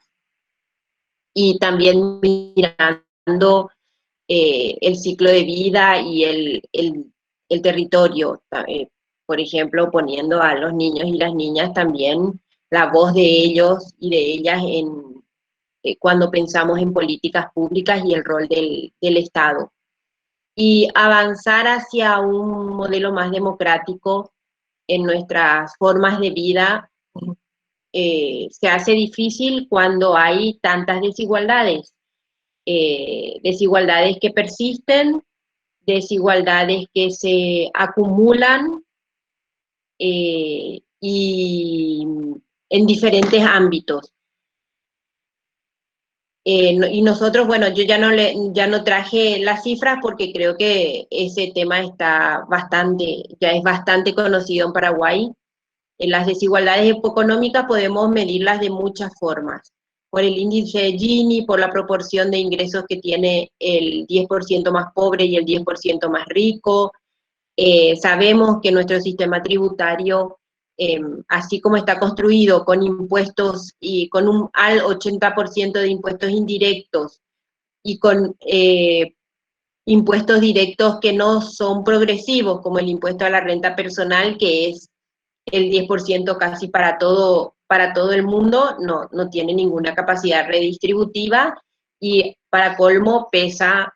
Y también mirando el ciclo de vida y el territorio, por ejemplo, poniendo a los niños y las niñas también la voz de ellos y de ellas cuando pensamos en políticas públicas y el rol del Estado. Y avanzar hacia un modelo más democrático en nuestras formas de vida, se hace difícil cuando hay tantas desigualdades. Desigualdades que persisten, desigualdades que se acumulan y en diferentes ámbitos. Y nosotros, bueno, yo ya no traje las cifras porque creo que ese tema ya es bastante conocido en Paraguay. En las desigualdades económicas podemos medirlas de muchas formas. Por el índice de Gini, por la proporción de ingresos que tiene el 10% más pobre y el 10% más rico. Sabemos que nuestro sistema tributario, así como está construido con impuestos y con un al 80% de impuestos indirectos y con impuestos directos que no son progresivos, como el impuesto a la renta personal, que es el 10% casi para todo el mundo, no tiene ninguna capacidad redistributiva y para colmo pesa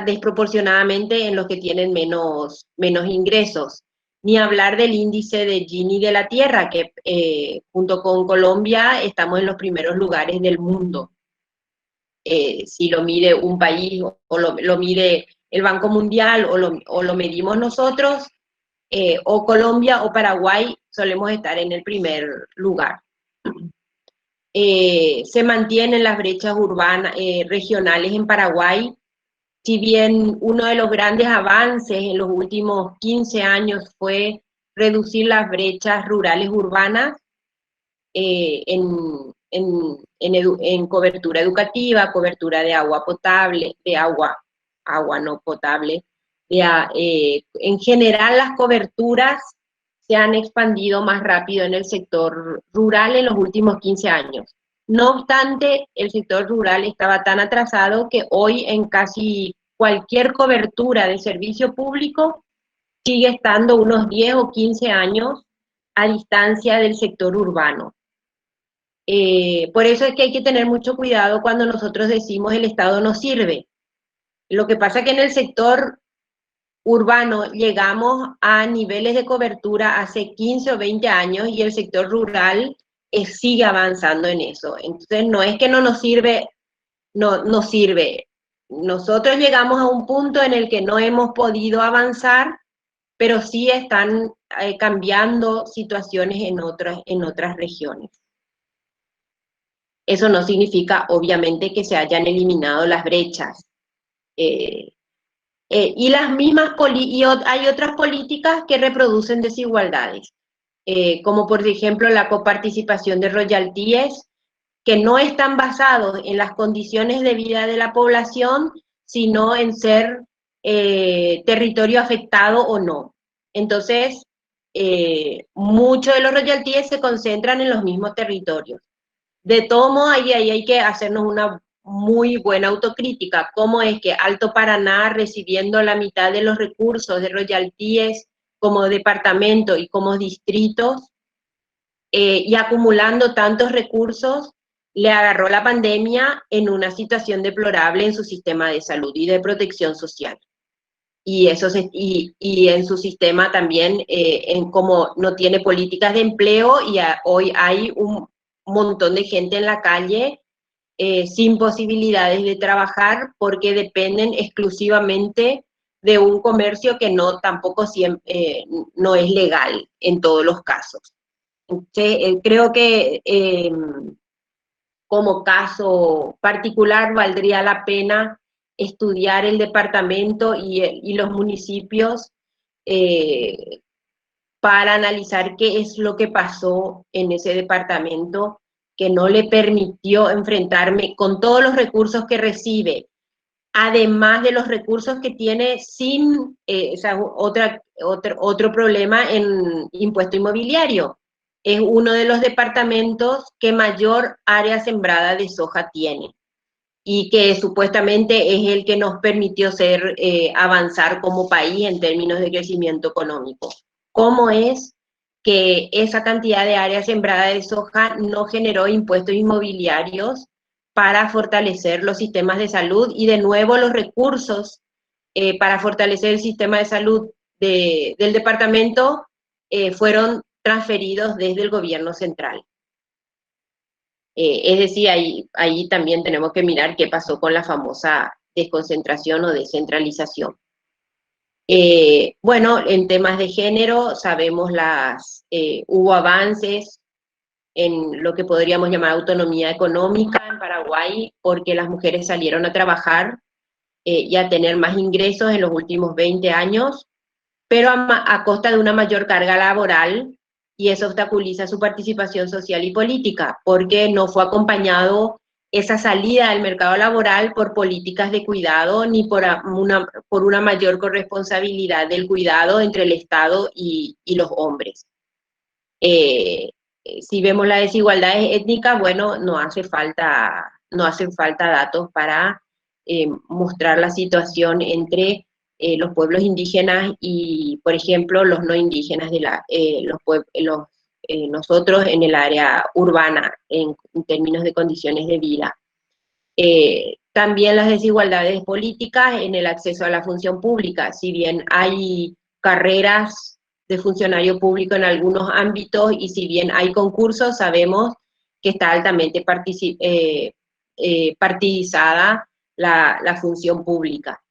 desproporcionadamente en los que tienen menos ingresos. Ni hablar del índice de Gini de la Tierra, que junto con Colombia estamos en los primeros lugares del mundo. Si lo mide un país o lo mide el Banco Mundial o lo medimos nosotros, o Colombia o Paraguay, solemos estar en el primer lugar. Se mantienen las brechas urbanas, regionales en Paraguay. Si bien uno de los grandes avances en los últimos 15 años fue reducir las brechas rurales urbanas en cobertura educativa, cobertura de agua potable, agua no potable. En general las coberturas se han expandido más rápido en el sector rural en los últimos 15 años. No obstante, el sector rural estaba tan atrasado que hoy en casi cualquier cobertura de servicio público sigue estando unos 10 o 15 años a distancia del sector urbano. Por eso es que hay que tener mucho cuidado cuando nosotros decimos el Estado no sirve. Lo que pasa es que en el sector urbano llegamos a niveles de cobertura hace 15 o 20 años y el sector rural sigue avanzando en eso. Entonces no es que no nos sirve, no sirve. Nosotros llegamos a un punto en el que no hemos podido avanzar, pero sí están cambiando situaciones en otras regiones. Eso no significa, obviamente, que se hayan eliminado las brechas. Y las mismas hay otras políticas que reproducen desigualdades, como por ejemplo la coparticipación de royalties, que no están basados en las condiciones de vida de la población, sino en ser territorio afectado o no. Entonces, muchos de los royalties se concentran en los mismos territorios. De todo modo, ahí hay que hacernos una muy buena autocrítica. ¿Cómo es que Alto Paraná, recibiendo la mitad de los recursos de royalties como departamento y como distritos, y acumulando tantos recursos, le agarró la pandemia en una situación deplorable en su sistema de salud y de protección social? Y en su sistema también, como no tiene políticas de empleo, y hoy hay un montón de gente en la calle sin posibilidades de trabajar porque dependen exclusivamente de un comercio que tampoco siempre, no es legal en todos los casos. Entonces, creo que como caso particular valdría la pena estudiar el departamento y los municipios para analizar qué es lo que pasó en ese departamento que no le permitió enfrentarme con todos los recursos que recibe, además de los recursos que tiene sin otro problema en impuesto inmobiliario. Es uno de los departamentos que mayor área sembrada de soja tiene y que supuestamente es el que nos permitió avanzar como país en términos de crecimiento económico. ¿Cómo es que esa cantidad de área sembrada de soja no generó impuestos inmobiliarios para fortalecer los sistemas de salud y de nuevo los recursos para fortalecer el sistema de salud del departamento fueron transferidos desde el gobierno central. Es decir, ahí también tenemos que mirar qué pasó con la famosa desconcentración o descentralización. Bueno, en temas de género sabemos hubo avances en lo que podríamos llamar autonomía económica en Paraguay, porque las mujeres salieron a trabajar y a tener más ingresos en los últimos 20 años, pero a costa de una mayor carga laboral, y eso obstaculiza su participación social y política, porque no fue acompañado esa salida del mercado laboral por políticas de cuidado ni por una mayor corresponsabilidad del cuidado entre el Estado y los hombres. Si vemos las desigualdades étnicas, bueno, no hacen falta datos para mostrar la situación entre los pueblos indígenas y, por ejemplo, los no indígenas nosotros en el área urbana, en términos de condiciones de vida. También las desigualdades políticas en el acceso a la función pública. Si bien hay carreras de funcionario público en algunos ámbitos y si bien hay concursos, sabemos que está altamente partidizada la función pública.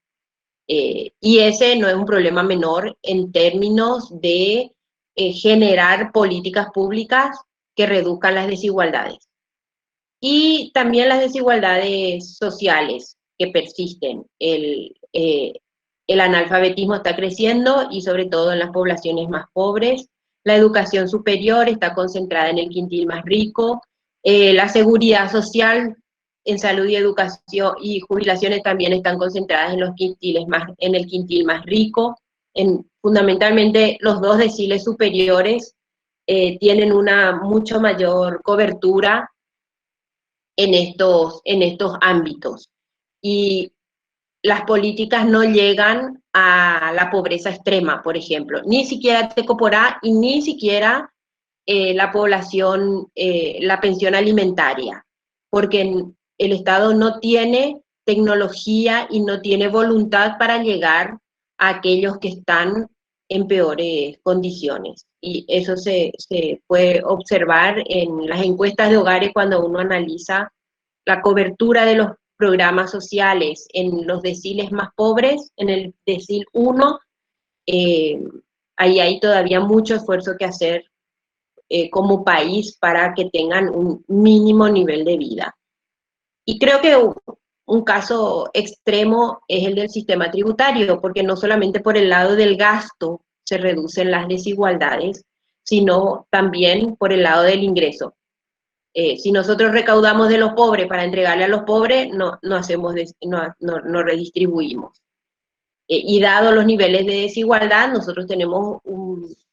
Y ese no es un problema menor en términos de generar políticas públicas que reduzcan las desigualdades. Y también las desigualdades sociales que persisten. El analfabetismo está creciendo y sobre todo en las poblaciones más pobres. La educación superior está concentrada en el quintil más rico. La seguridad social en salud y educación y jubilaciones también están concentradas en el quintil más rico. Fundamentalmente los 2 deciles superiores tienen una mucho mayor cobertura en estos ámbitos. Y las políticas no llegan a la pobreza extrema, por ejemplo, ni siquiera Tecoporá y ni siquiera la población, la pensión alimentaria, porque el Estado no tiene tecnología y no tiene voluntad para llegar a aquellos que están en peores condiciones. Y eso se puede observar en las encuestas de hogares cuando uno analiza la cobertura de los programas sociales en los deciles más pobres, en el decil 1, ahí hay todavía mucho esfuerzo que hacer como país para que tengan un mínimo nivel de vida. Y creo que un caso extremo es el del sistema tributario, porque no solamente por el lado del gasto se reducen las desigualdades, sino también por el lado del ingreso. Si nosotros recaudamos de los pobres para entregarle a los pobres, no redistribuimos. Y dado los niveles de desigualdad, nosotros tenemos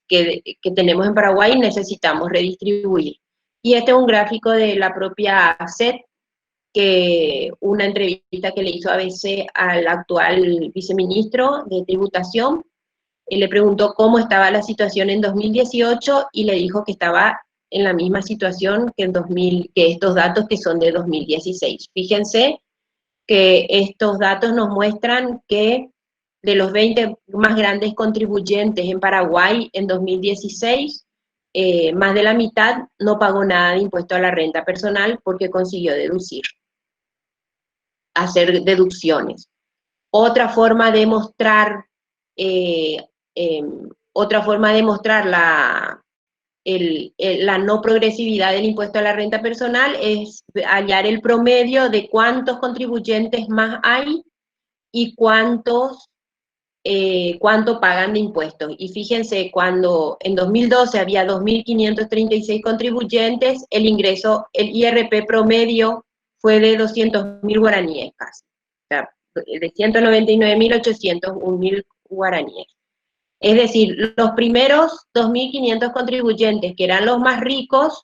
que tenemos en Paraguay, necesitamos redistribuir. Y este es un gráfico de la propia SET, que una entrevista que le hizo ABC al actual viceministro de Tributación, le preguntó cómo estaba la situación en 2018 y le dijo que estaba en la misma situación que estos datos que son de 2016. Fíjense que estos datos nos muestran que de los 20 más grandes contribuyentes en Paraguay en 2016, más de la mitad no pagó nada de impuesto a la renta personal porque consiguió hacer deducciones. Otra forma de mostrar la no progresividad del impuesto a la renta personal es hallar el promedio de cuántos contribuyentes más hay y cuánto pagan de impuestos. Y fíjense, cuando en 2012 había 2.536 contribuyentes, el IRP promedio fue de 200.000 guaraníes casi. O sea, de 199.801.000 guaraníes. Es decir, los primeros 2.500 contribuyentes, que eran los más ricos,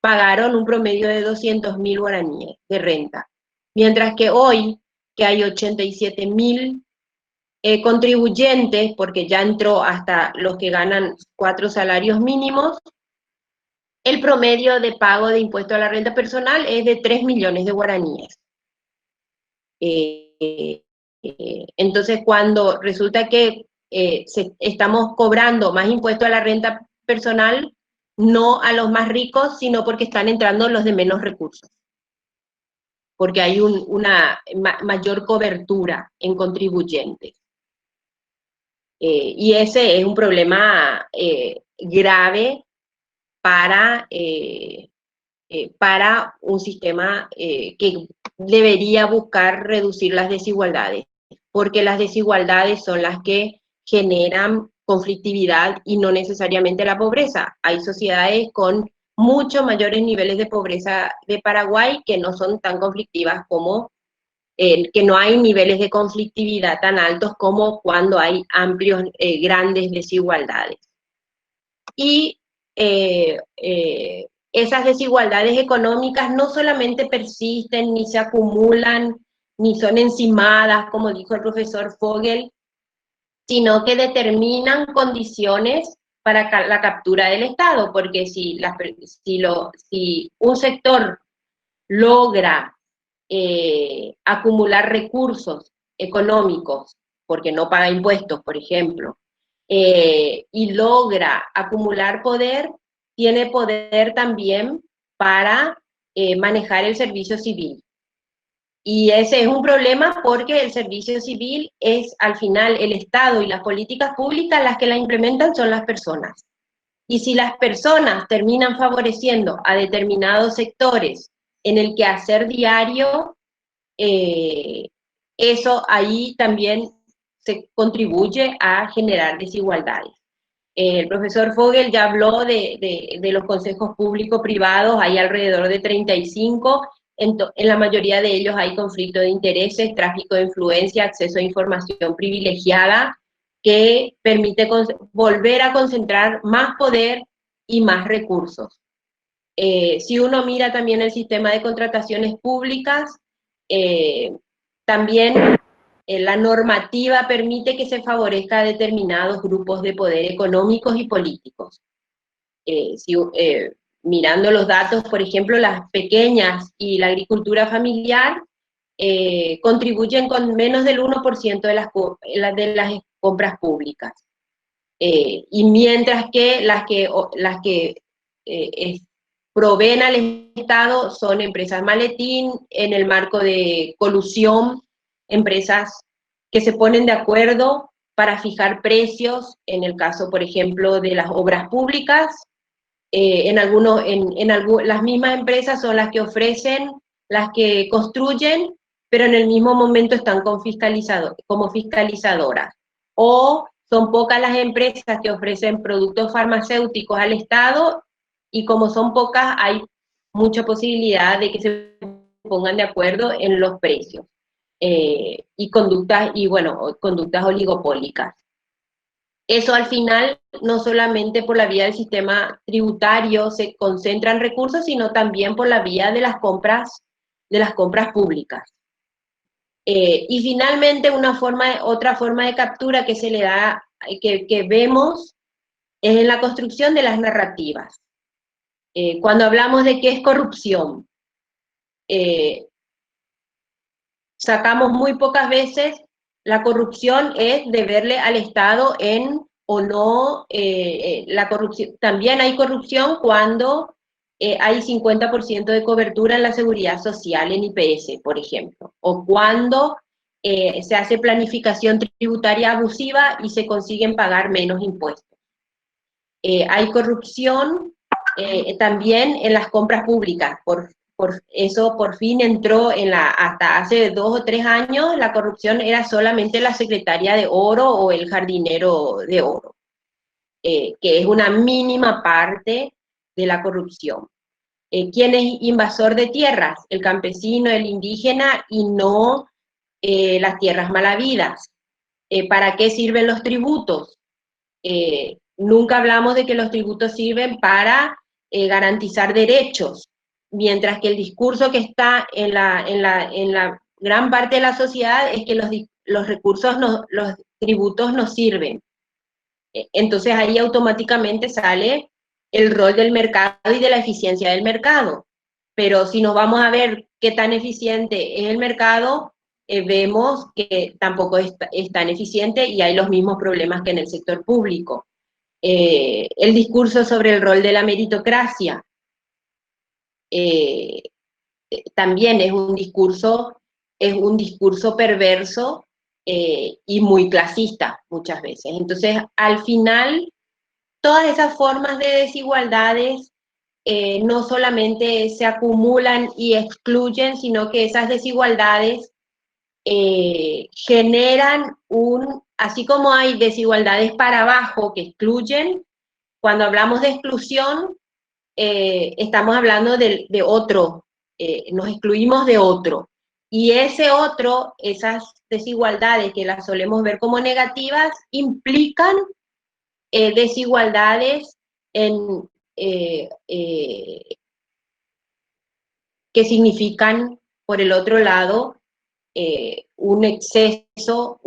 pagaron un promedio de 200.000 guaraníes de renta. Mientras que hoy, que hay 87.000 contribuyentes, porque ya entró hasta los que ganan 4 salarios mínimos, el promedio de pago de impuesto a la renta personal es de 3 millones de guaraníes. Entonces, cuando resulta que estamos cobrando más impuestos a la renta personal, no a los más ricos, sino porque están entrando los de menos recursos, porque hay una mayor cobertura en contribuyentes. Y ese es un problema grave para un sistema que debería buscar reducir las desigualdades, porque las desigualdades son las que generan conflictividad y no necesariamente la pobreza. Hay sociedades con mucho mayores niveles de pobreza de Paraguay que no son tan conflictivas como, que no hay niveles de conflictividad tan altos como cuando hay amplios, grandes desigualdades. Y esas desigualdades económicas no solamente persisten, ni se acumulan, ni son encimadas, como dijo el profesor Fogel, sino que determinan condiciones para la captura del Estado, porque si un sector logra acumular recursos económicos, porque no paga impuestos, por ejemplo, y logra acumular poder, tiene poder también para manejar el servicio civil. Y ese es un problema porque el servicio civil es, al final, el Estado y las políticas públicas las que la implementan son las personas. Y si las personas terminan favoreciendo a determinados sectores en el quehacer diario, eso ahí también se contribuye a generar desigualdades. El profesor Fogel ya habló de los consejos público-privados, hay alrededor de 35, en la mayoría de ellos hay conflicto de intereses, tráfico de influencia, acceso a información privilegiada, que permite volver a concentrar más poder y más recursos. Si uno mira también el sistema de contrataciones públicas, también la normativa permite que se favorezca a determinados grupos de poder económicos y políticos. Mirando los datos, por ejemplo, las pequeñas y la agricultura familiar contribuyen con menos del 1% de las compras públicas. Y mientras que las que proveen al Estado son empresas maletín, en el marco de colusión, empresas que se ponen de acuerdo para fijar precios, en el caso, por ejemplo, de las obras públicas. Las mismas empresas son las que ofrecen, las que construyen, pero en el mismo momento están como fiscalizadoras. O son pocas las empresas que ofrecen productos farmacéuticos al Estado, y como son pocas, hay mucha posibilidad de que se pongan de acuerdo en los precios. Y conductas oligopólicas. Eso al final, no solamente por la vía del sistema tributario se concentran recursos, sino también por la vía de las compras públicas. Y finalmente, otra forma de captura que se le da, que vemos, es en la construcción de las narrativas. Cuando hablamos de qué es corrupción, sacamos muy pocas veces la corrupción es deberle al Estado o no, la corrupción. También hay corrupción cuando hay 50% de cobertura en la seguridad social, en IPS, por ejemplo, o cuando se hace planificación tributaria abusiva y se consiguen pagar menos impuestos. Hay corrupción también en las compras públicas. Eso por fin entró hasta hace 2 o 3 años, la corrupción era solamente la secretaria de oro o el jardinero de oro, que es una mínima parte de la corrupción. ¿Quién es invasor de tierras? El campesino, el indígena, y no las tierras malavidas. ¿Para qué sirven los tributos? Nunca hablamos de que los tributos sirven para garantizar derechos, mientras que el discurso que está en la gran parte de la sociedad es que los tributos no sirven. Entonces ahí automáticamente sale el rol del mercado y de la eficiencia del mercado. Pero si nos vamos a ver qué tan eficiente es el mercado, vemos que tampoco es tan eficiente y hay los mismos problemas que en el sector público. El discurso sobre el rol de la meritocracia también es un discurso perverso y muy clasista muchas veces. Entonces, al final, todas esas formas de desigualdades no solamente se acumulan y excluyen, sino que esas desigualdades generan así como hay desigualdades para abajo que excluyen, cuando hablamos de exclusión, estamos hablando de otro, nos excluimos de otro. Y ese otro, esas desigualdades que las solemos ver como negativas, implican desigualdades que significan, por el otro lado, un exceso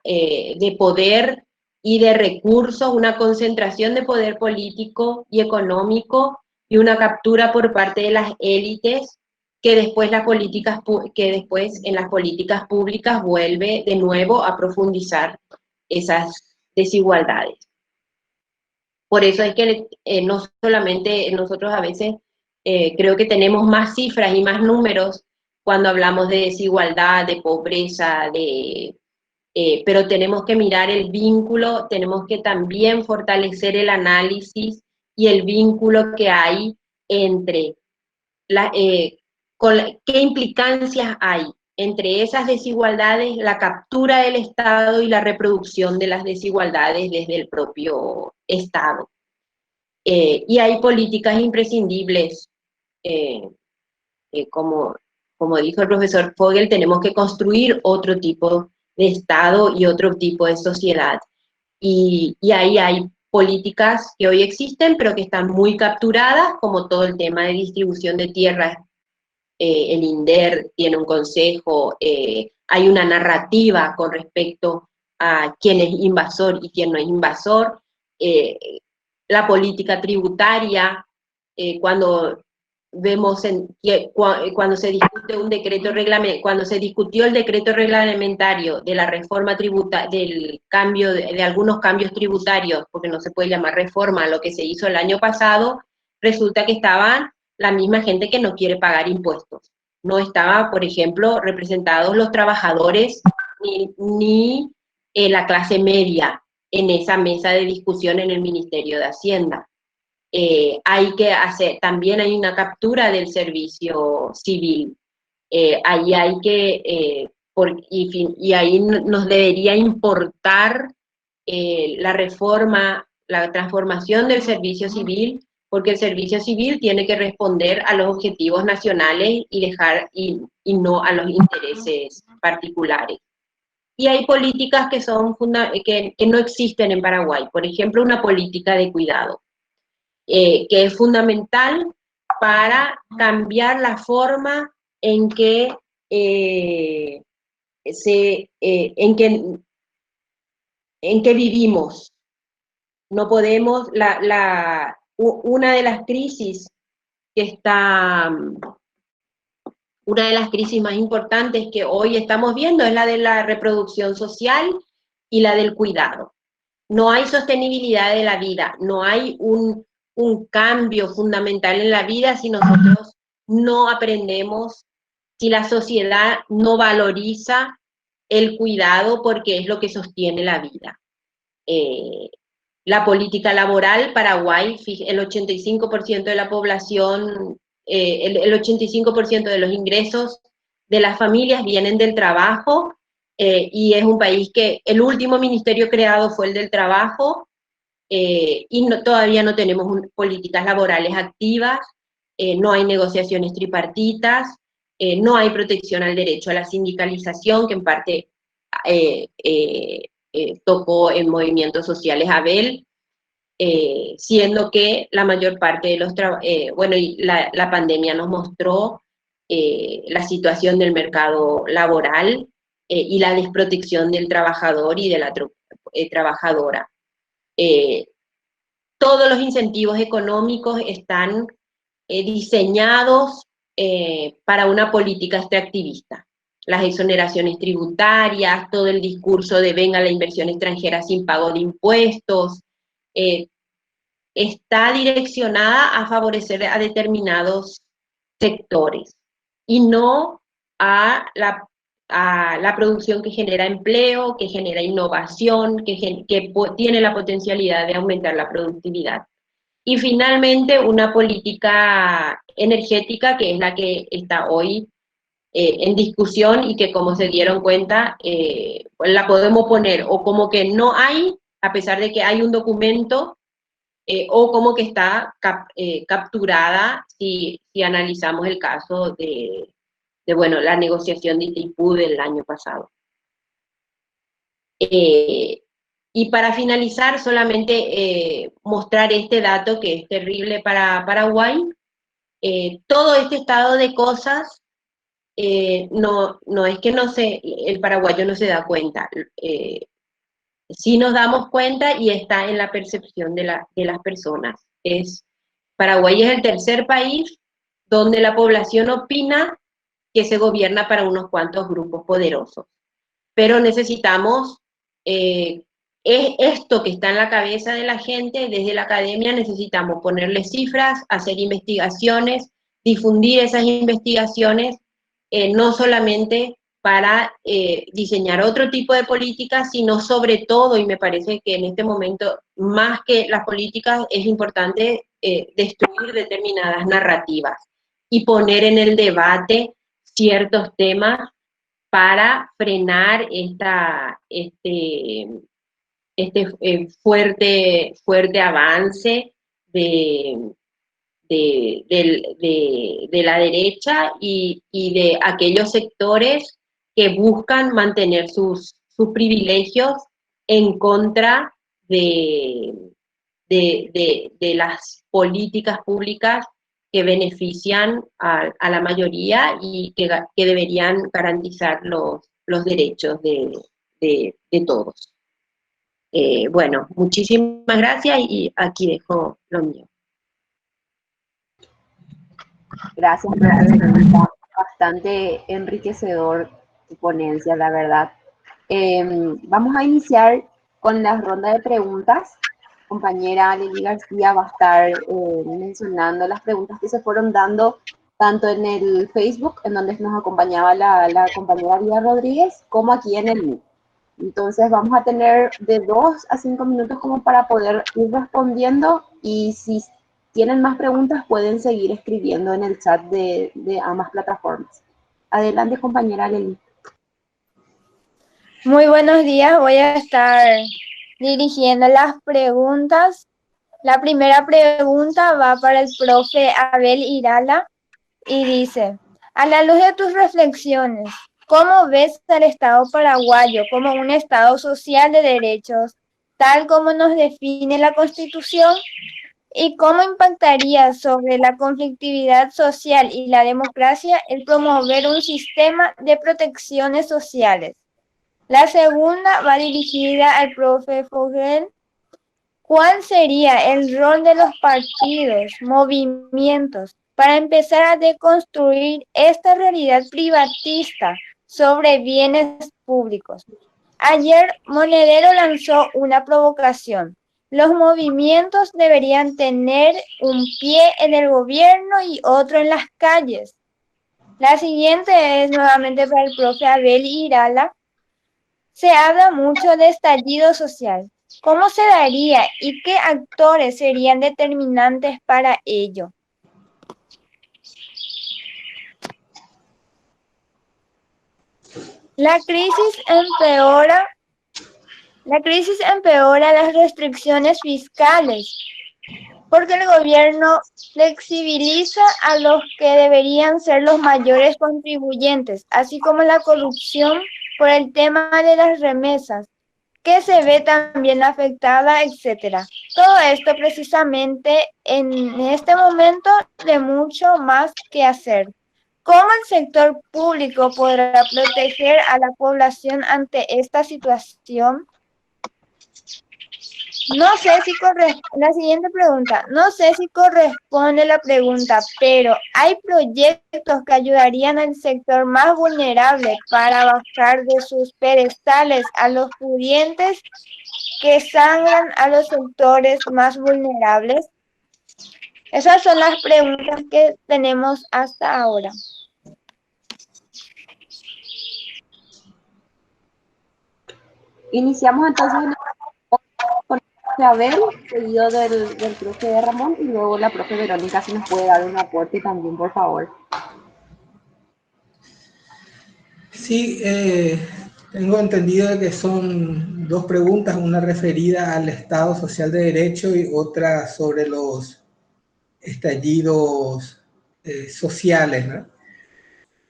de poder y de recursos, una concentración de poder político y económico y una captura por parte de las élites que después en las políticas públicas vuelve de nuevo a profundizar esas desigualdades. Por eso es que no solamente nosotros a veces creo que tenemos más cifras y más números cuando hablamos de desigualdad, de pobreza, pero tenemos que mirar el vínculo, tenemos que también fortalecer el análisis y el vínculo que hay entre qué implicancias hay entre esas desigualdades, la captura del Estado y la reproducción de las desigualdades desde el propio Estado. Y hay políticas imprescindibles, como dijo el profesor Fogel, tenemos que construir otro tipo de Estado y otro tipo de sociedad. Y ahí hay políticas que hoy existen, pero que están muy capturadas, como todo el tema de distribución de tierras. El INDER tiene un consejo, hay una narrativa con respecto a quién es invasor y quién no es invasor. La política tributaria, cuando vemos cuando se discute un decreto cuando se discutió el decreto reglamentario de la reforma del cambio de algunos cambios tributarios, porque no se puede llamar reforma a lo que se hizo el año pasado, resulta que estaban la misma gente que no quiere pagar impuestos. No estaba, por ejemplo, representados los trabajadores ni la clase media en esa mesa de discusión en el Ministerio de Hacienda. También hay una captura del servicio civil. Ahí hay que, y ahí nos debería importar la reforma, la transformación del servicio civil, porque el servicio civil tiene que responder a los objetivos nacionales y no a los intereses particulares. Y hay políticas que no existen en Paraguay, por ejemplo, una política de cuidado, que es fundamental para cambiar la forma en que vivimos. No podemos, una de las crisis más importantes que hoy estamos viendo es la de la reproducción social y la del cuidado. No hay sostenibilidad de la vida, no hay un cambio fundamental en la vida si nosotros no aprendemos, si la sociedad no valoriza el cuidado porque es lo que sostiene la vida. La política laboral, Paraguay, el 85% de la población, el 85% de los ingresos de las familias vienen del trabajo, y es un país que el último ministerio creado fue el del trabajo, y todavía no tenemos políticas laborales activas, no hay negociaciones tripartitas, no hay protección al derecho a la sindicalización, que en parte tocó en movimientos sociales Abel, siendo que la mayor parte de los la pandemia nos mostró la situación del mercado laboral y la desprotección del trabajador y de la trabajadora. Todos los incentivos económicos están diseñados para una política extractivista. las exoneraciones tributarias, todo el discurso de venga la inversión extranjera sin pago de impuestos, está direccionada a favorecer a determinados sectores y no a la producción que genera empleo, que genera innovación, que tiene la potencialidad de aumentar la productividad. Y finalmente, una política energética que es la que está hoy en discusión y que, como se dieron cuenta, la podemos poner o como que no hay, a pesar de que hay un documento, o como que está capturada si analizamos el caso de bueno, la negociación de Itaipú del año pasado. Y para finalizar, solamente mostrar este dato que es terrible para Paraguay. Todo este estado de cosas, no es que el paraguayo no se da cuenta. Sí nos damos cuenta y está en la percepción de las personas. Paraguay es el tercer país donde la población opina que se gobierna para unos cuantos grupos poderosos. Pero necesitamos, esto que está en la cabeza de la gente, desde la academia necesitamos ponerle cifras, hacer investigaciones, difundir esas investigaciones, no solamente para diseñar otro tipo de políticas, sino sobre todo, y me parece que en este momento, más que las políticas, es importante destruir determinadas narrativas y poner en el debate ciertos temas para frenar este fuerte avance de la derecha y de aquellos sectores que buscan mantener sus privilegios en contra de las políticas públicas que benefician a la mayoría y que deberían garantizar los derechos de todos. Bueno, muchísimas gracias y aquí dejo lo mío. Gracias, bastante enriquecedor tu ponencia, la verdad. Vamos a iniciar con la ronda de preguntas. Compañera Lili García va a estar mencionando las preguntas que se fueron dando tanto en el Facebook, en donde nos acompañaba la compañera Vía Rodríguez, como aquí en el Meet. Entonces vamos a tener de 2 a 5 minutos como para poder ir respondiendo, y si tienen más preguntas pueden seguir escribiendo en el chat de ambas plataformas. Adelante, compañera Lili. Muy buenos días, voy a estar dirigiendo las preguntas. La primera pregunta va para el profe Abel Irala y dice: a la luz de tus reflexiones, ¿cómo ves al Estado paraguayo como un Estado social de derechos, tal como nos define la Constitución? ¿Y cómo impactaría sobre la conflictividad social y la democracia el promover un sistema de protecciones sociales? La segunda va dirigida al profe Fogel. ¿Cuál sería el rol de los partidos, movimientos, para empezar a deconstruir esta realidad privatista sobre bienes públicos? Ayer Monedero lanzó una provocación. Los movimientos deberían tener un pie en el gobierno y otro en las calles. La siguiente es nuevamente para el profe Abel Irala. Se habla mucho de estallido social. ¿Cómo se daría y qué actores serían determinantes para ello? La crisis empeora las restricciones fiscales porque el gobierno flexibiliza a los que deberían ser los mayores contribuyentes, así como la corrupción por el tema de las remesas, que se ve también afectada, etc. Todo esto precisamente en este momento de mucho más que hacer. ¿Cómo el sector público podrá proteger a la población ante esta situación? No sé si la siguiente pregunta, no sé si corresponde la pregunta, pero ¿hay proyectos que ayudarían al sector más vulnerable para bajar de sus pedestales a los pudientes que sangran a los sectores más vulnerables? Esas son las preguntas que tenemos hasta ahora. Iniciamos entonces con el profe Abel, seguido del profe Ramón, y luego la profe Verónica, si nos puede dar un aporte también, por favor. Sí, tengo entendido de que son dos preguntas, una referida al Estado Social de Derecho y otra sobre los estallidos sociales, ¿no?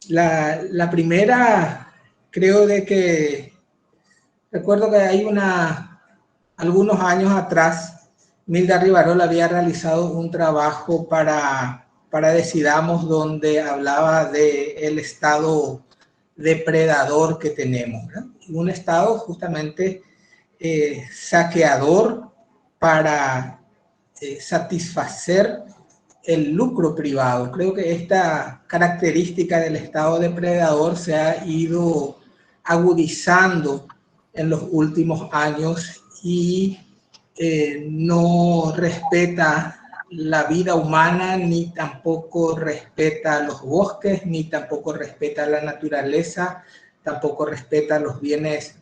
La primera, creo de que, recuerdo que hay algunos años atrás, Milda Rivarola había realizado un trabajo para Decidamos, donde hablaba del Estado depredador que tenemos, ¿no? Un Estado justamente saqueador para satisfacer el lucro privado. Creo que esta característica del Estado depredador se ha ido agudizando en los últimos años y no respeta la vida humana, ni tampoco respeta los bosques, ni tampoco respeta la naturaleza, tampoco respeta los bienes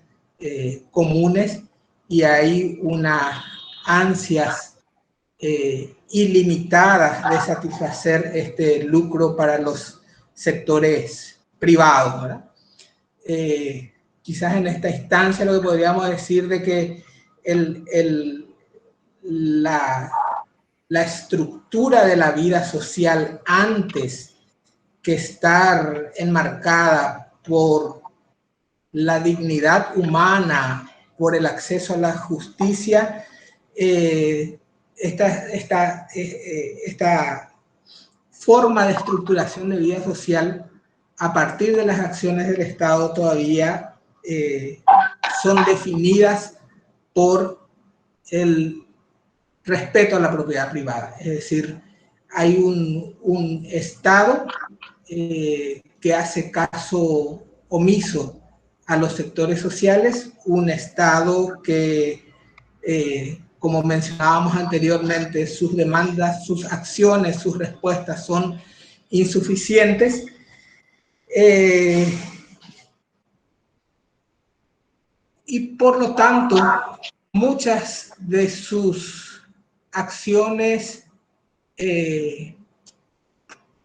comunes, y hay unas ansias ilimitadas de satisfacer este lucro para los sectores privados, ¿verdad? Quizás en esta instancia lo que podríamos decir de que la estructura de la vida social, antes que estar enmarcada por la dignidad humana, por el acceso a la justicia, esta forma de estructuración de vida social a partir de las acciones del Estado todavía son definidas por el respeto a la propiedad privada. Es decir, hay un Estado que hace caso omiso a los sectores sociales, un Estado que, como mencionábamos anteriormente, sus demandas, sus acciones, sus respuestas son insuficientes. Y por lo tanto, muchas de sus acciones,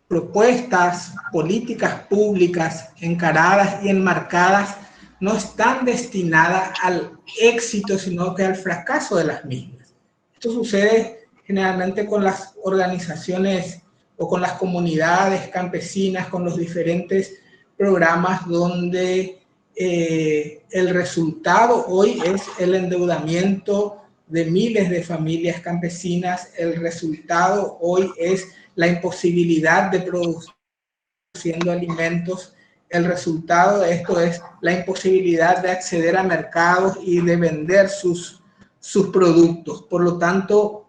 propuestas, políticas públicas encaradas y enmarcadas no están destinadas al éxito, sino que al fracaso de las mismas. Esto sucede generalmente con las organizaciones o con las comunidades campesinas, con los diferentes programas donde el resultado hoy es el endeudamiento de miles de familias campesinas. El resultado hoy es la imposibilidad de produciendo alimentos. El resultado de esto es la imposibilidad de acceder a mercados y de vender sus productos. Por lo tanto,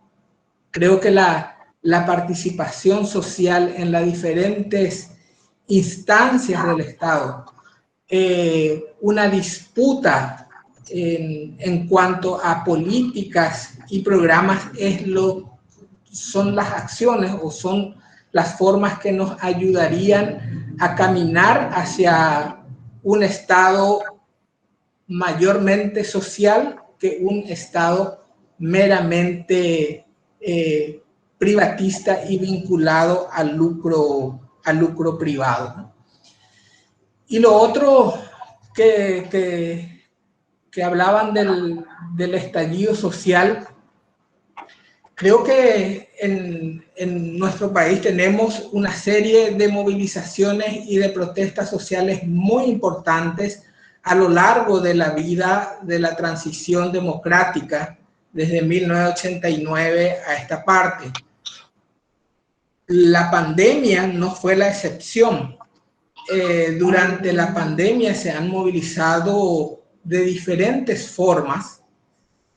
creo que la participación social en las diferentes instancias del Estado, una disputa en cuanto a políticas y programas son las acciones o son las formas que nos ayudarían a caminar hacia un Estado mayormente social que un Estado meramente privatista y vinculado al lucro privado, ¿no? Y lo otro que hablaban del estallido social, creo que en nuestro país tenemos una serie de movilizaciones y de protestas sociales muy importantes a lo largo de la vida de la transición democrática desde 1989 a esta parte. La pandemia no fue la excepción. Durante la pandemia se han movilizado de diferentes formas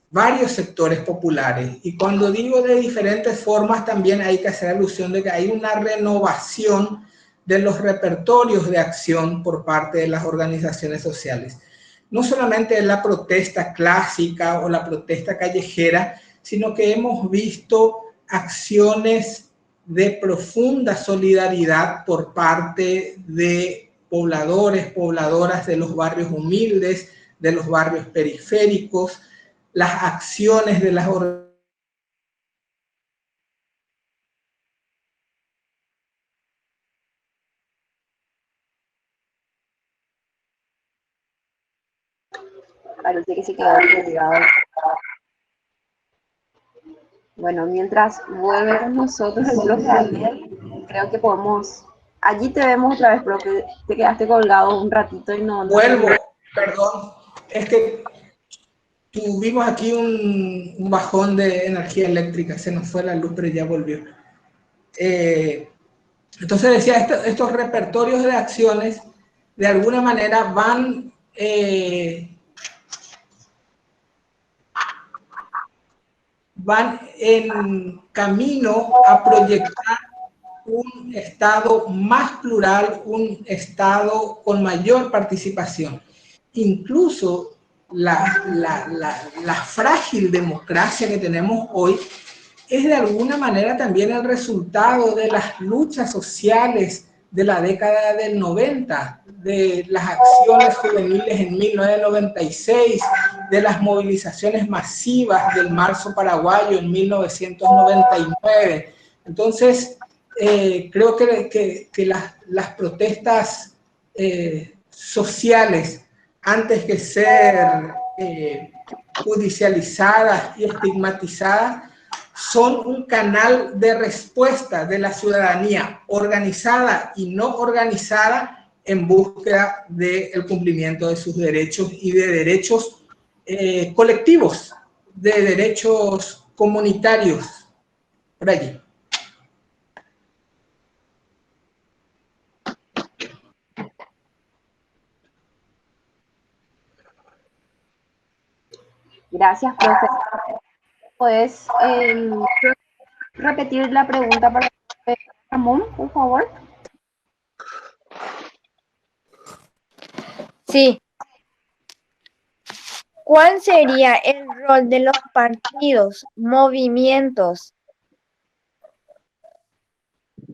varios sectores populares. Y cuando digo de diferentes formas, también hay que hacer alusión de que hay una renovación de los repertorios de acción por parte de las organizaciones sociales. No solamente la protesta clásica o la protesta callejera, sino que hemos visto acciones de profunda solidaridad por parte de pobladores, pobladoras de los barrios humildes, de los barrios periféricos, las acciones de las organizaciones. Parece que se quedó colgado. Bueno, mientras vuelve con nosotros el profe Abel, creo que podemos... Allí te vemos otra vez, pero que te quedaste colgado un ratito y no... Vuelvo, perdón, es que tuvimos aquí un bajón de energía eléctrica, se nos fue la luz, pero ya volvió. Entonces decía, estos repertorios de acciones de alguna manera van en camino a proyectar un Estado más plural, un Estado con mayor participación. Incluso la frágil democracia que tenemos hoy es de alguna manera también el resultado de las luchas sociales de la década del 90, de las acciones juveniles en 1996, de las movilizaciones masivas del Marzo Paraguayo en 1999. Entonces, creo que las protestas sociales, antes que ser judicializadas y estigmatizadas, son un canal de respuesta de la ciudadanía organizada y no organizada en búsqueda del cumplimiento de sus derechos y de derechos colectivos, de derechos comunitarios, por allí. Gracias, profe. ¿Puedes repetir la pregunta para Ramón, por favor? Sí. ¿Cuál sería el rol de los partidos, movimientos,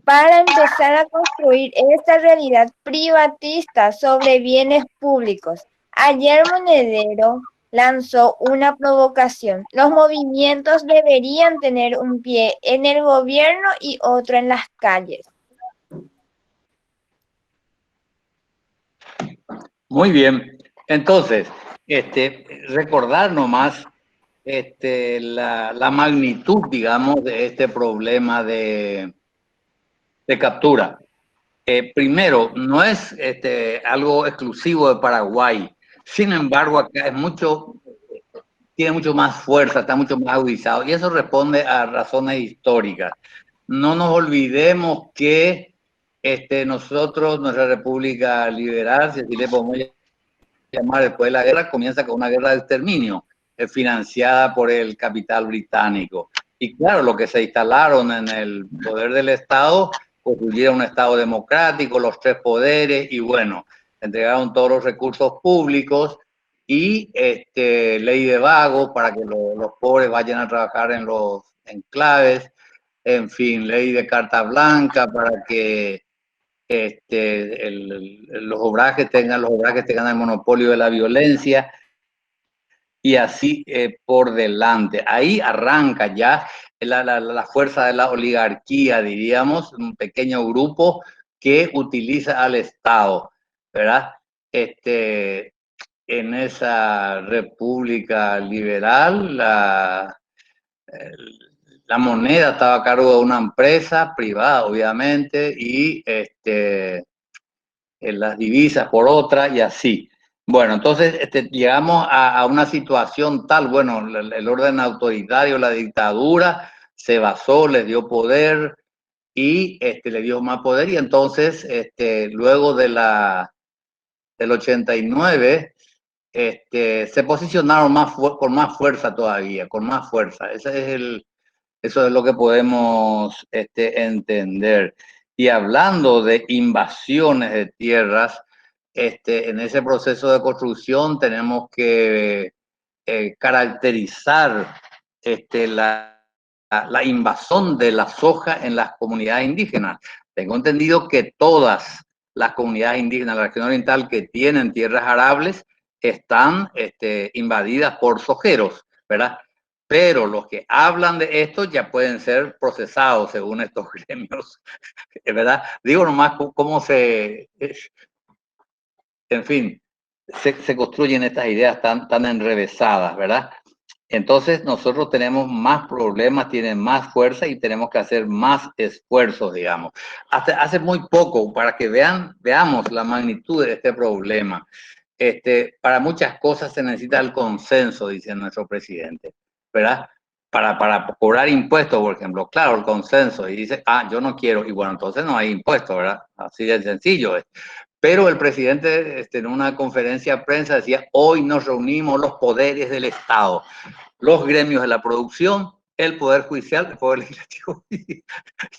para empezar a construir esta realidad privatista sobre bienes públicos? Ayer Monedero lanzó una provocación. Los movimientos deberían tener un pie en el gobierno y otro en las calles. Muy bien. Entonces, recordar nomás la magnitud, digamos, de este problema de captura. Primero, no es algo exclusivo de Paraguay. Sin embargo, acá tiene mucho más fuerza, está mucho más agudizado, y eso responde a razones históricas. No nos olvidemos que nosotros, nuestra República Liberal, si así le podemos llamar, después de la guerra, comienza con una guerra de exterminio, financiada por el capital británico. Y claro, lo que se instalaron en el poder del Estado, construyeron un Estado democrático, los tres poderes, y bueno, entregaron todos los recursos públicos y ley de vagos para que los pobres vayan a trabajar en los enclaves, en fin, ley de carta blanca para que los obrajes tengan el monopolio de la violencia, y así por delante. Ahí arranca ya la fuerza de la oligarquía, diríamos, un pequeño grupo que utiliza al Estado, ¿verdad? En esa república liberal, la moneda estaba a cargo de una empresa privada, obviamente, y las divisas por otra, y así. Bueno, entonces llegamos a una situación tal, bueno, el orden autoritario, la dictadura, se basó, les dio poder y le dio más poder, y entonces luego del 89, se posicionaron con más fuerza todavía, con más fuerza. Eso es lo que podemos entender. Y hablando de invasiones de tierras, en ese proceso de construcción tenemos que caracterizar la invasión de la soja en las comunidades indígenas. Tengo entendido que todas las comunidades indígenas de la región oriental que tienen tierras arables están invadidas por sojeros, ¿verdad? Pero los que hablan de esto ya pueden ser procesados según estos gremios, ¿verdad? Digo nomás cómo en fin, se construyen estas ideas tan enrevesadas, ¿verdad? Entonces nosotros tenemos más problemas, tienen más fuerza y tenemos que hacer más esfuerzos, digamos. Hasta hace muy poco, para que veamos la magnitud de este problema, para muchas cosas se necesita el consenso, dice nuestro presidente, ¿verdad? Para cobrar impuestos, por ejemplo, claro, el consenso, y dice, yo no quiero, y bueno, entonces no hay impuestos, ¿verdad? Así de sencillo es. Pero el presidente en una conferencia de prensa decía, hoy nos reunimos los poderes del Estado, los gremios de la producción, el Poder Judicial, el Poder Legislativo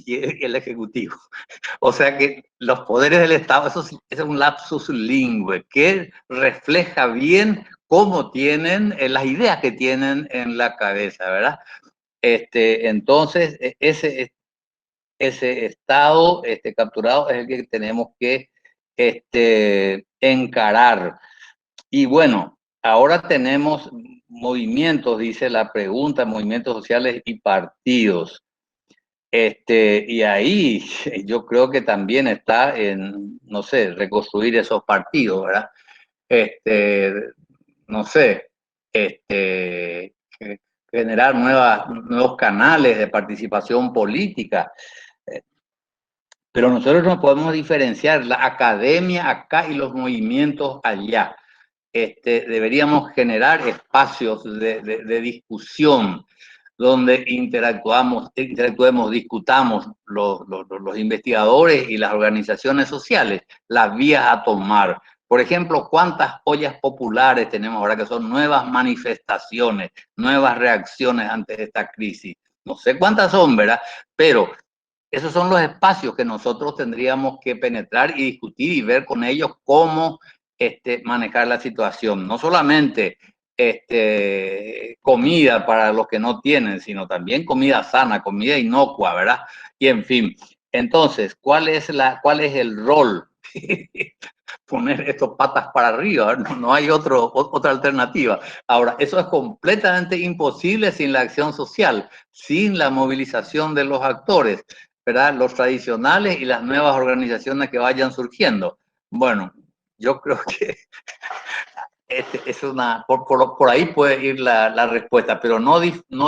y el Ejecutivo. O sea que los poderes del Estado, eso es un lapsus lingüe que refleja bien cómo tienen, las ideas que tienen en la cabeza, ¿verdad? Entonces, ese Estado capturado es el que tenemos que encarar. Y bueno, ahora tenemos movimientos, dice la pregunta, movimientos sociales y partidos. Y ahí yo creo que también está en, no sé, reconstruir esos partidos, ¿verdad? No sé, generar nuevos canales de participación política. Pero nosotros no podemos diferenciar la academia acá y los movimientos allá. Deberíamos generar espacios de discusión donde interactuemos, discutamos los investigadores y las organizaciones sociales, las vías a tomar. Por ejemplo, ¿cuántas ollas populares tenemos ahora que son nuevas manifestaciones, nuevas reacciones ante esta crisis? No sé cuántas son, ¿verdad? Pero esos son los espacios que nosotros tendríamos que penetrar y discutir y ver con ellos cómo manejar la situación. No solamente comida para los que no tienen, sino también comida sana, comida inocua, ¿verdad? Y en fin, entonces, ¿cuál es el rol? Poner estos patas para arriba, no hay otra alternativa. Ahora, eso es completamente imposible sin la acción social, sin la movilización de los actores, ¿verdad? Los tradicionales y las nuevas organizaciones que vayan surgiendo. Bueno, yo creo que por ahí puede ir la respuesta, pero no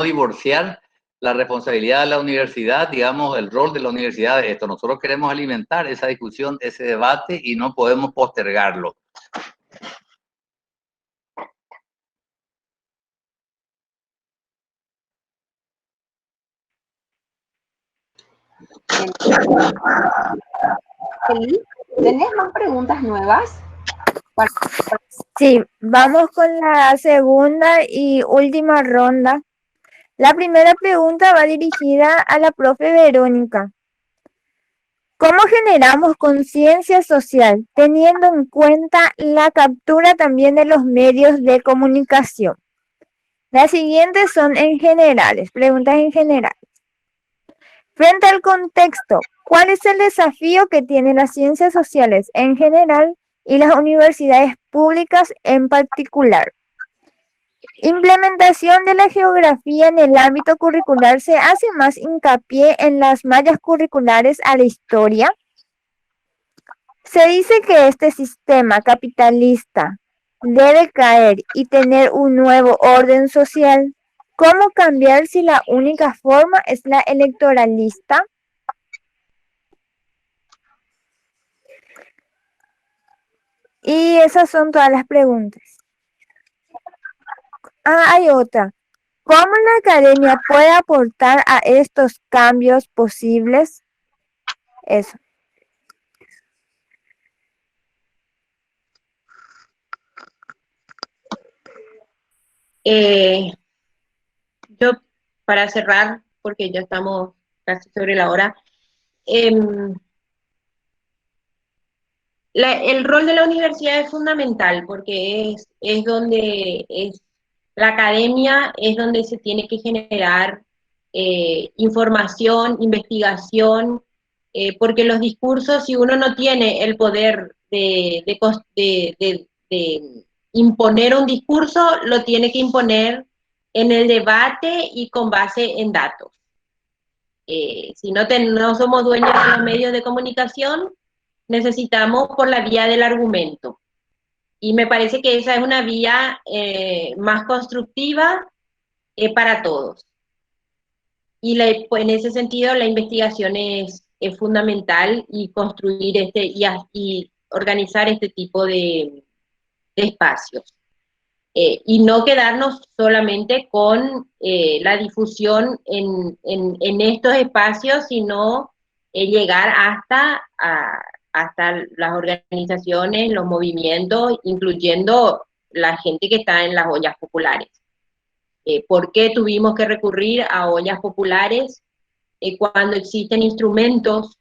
divorciar la responsabilidad de la universidad, digamos, el rol de la universidad de esto. Nosotros queremos alimentar esa discusión, ese debate y no podemos postergarlo. ¿Tenés más preguntas nuevas? Sí, vamos con la segunda y última ronda. La primera pregunta va dirigida a la profe Verónica. ¿Cómo generamos conciencia social teniendo en cuenta la captura también de los medios de comunicación? Las siguientes son preguntas en general. Frente al contexto, ¿cuál es el desafío que tienen las ciencias sociales en general y las universidades públicas en particular? Implementación de la geografía en el ámbito curricular. ¿Se hace más hincapié en las mallas curriculares a la historia? Se dice que este sistema capitalista debe caer y tener un nuevo orden social. ¿Cómo cambiar si la única forma es la electoralista? Y esas son todas las preguntas. Hay otra. ¿Cómo la academia puede aportar a estos cambios posibles? Eso. Yo, para cerrar, porque ya estamos casi sobre la hora, el rol de la universidad es fundamental porque es donde la academia es donde se tiene que generar información, investigación, porque los discursos, si uno no tiene el poder de imponer un discurso, lo tiene que imponer en el debate y con base en datos. Si no somos dueños de los medios de comunicación, necesitamos por la vía del argumento. Y me parece que esa es una vía más constructiva para todos. Y en ese sentido la investigación es fundamental y construir y organizar este tipo de espacios. Y no quedarnos solamente con la difusión en estos espacios, sino llegar hasta las organizaciones, los movimientos, incluyendo la gente que está en las ollas populares. ¿Por qué tuvimos que recurrir a ollas populares cuando existen instrumentos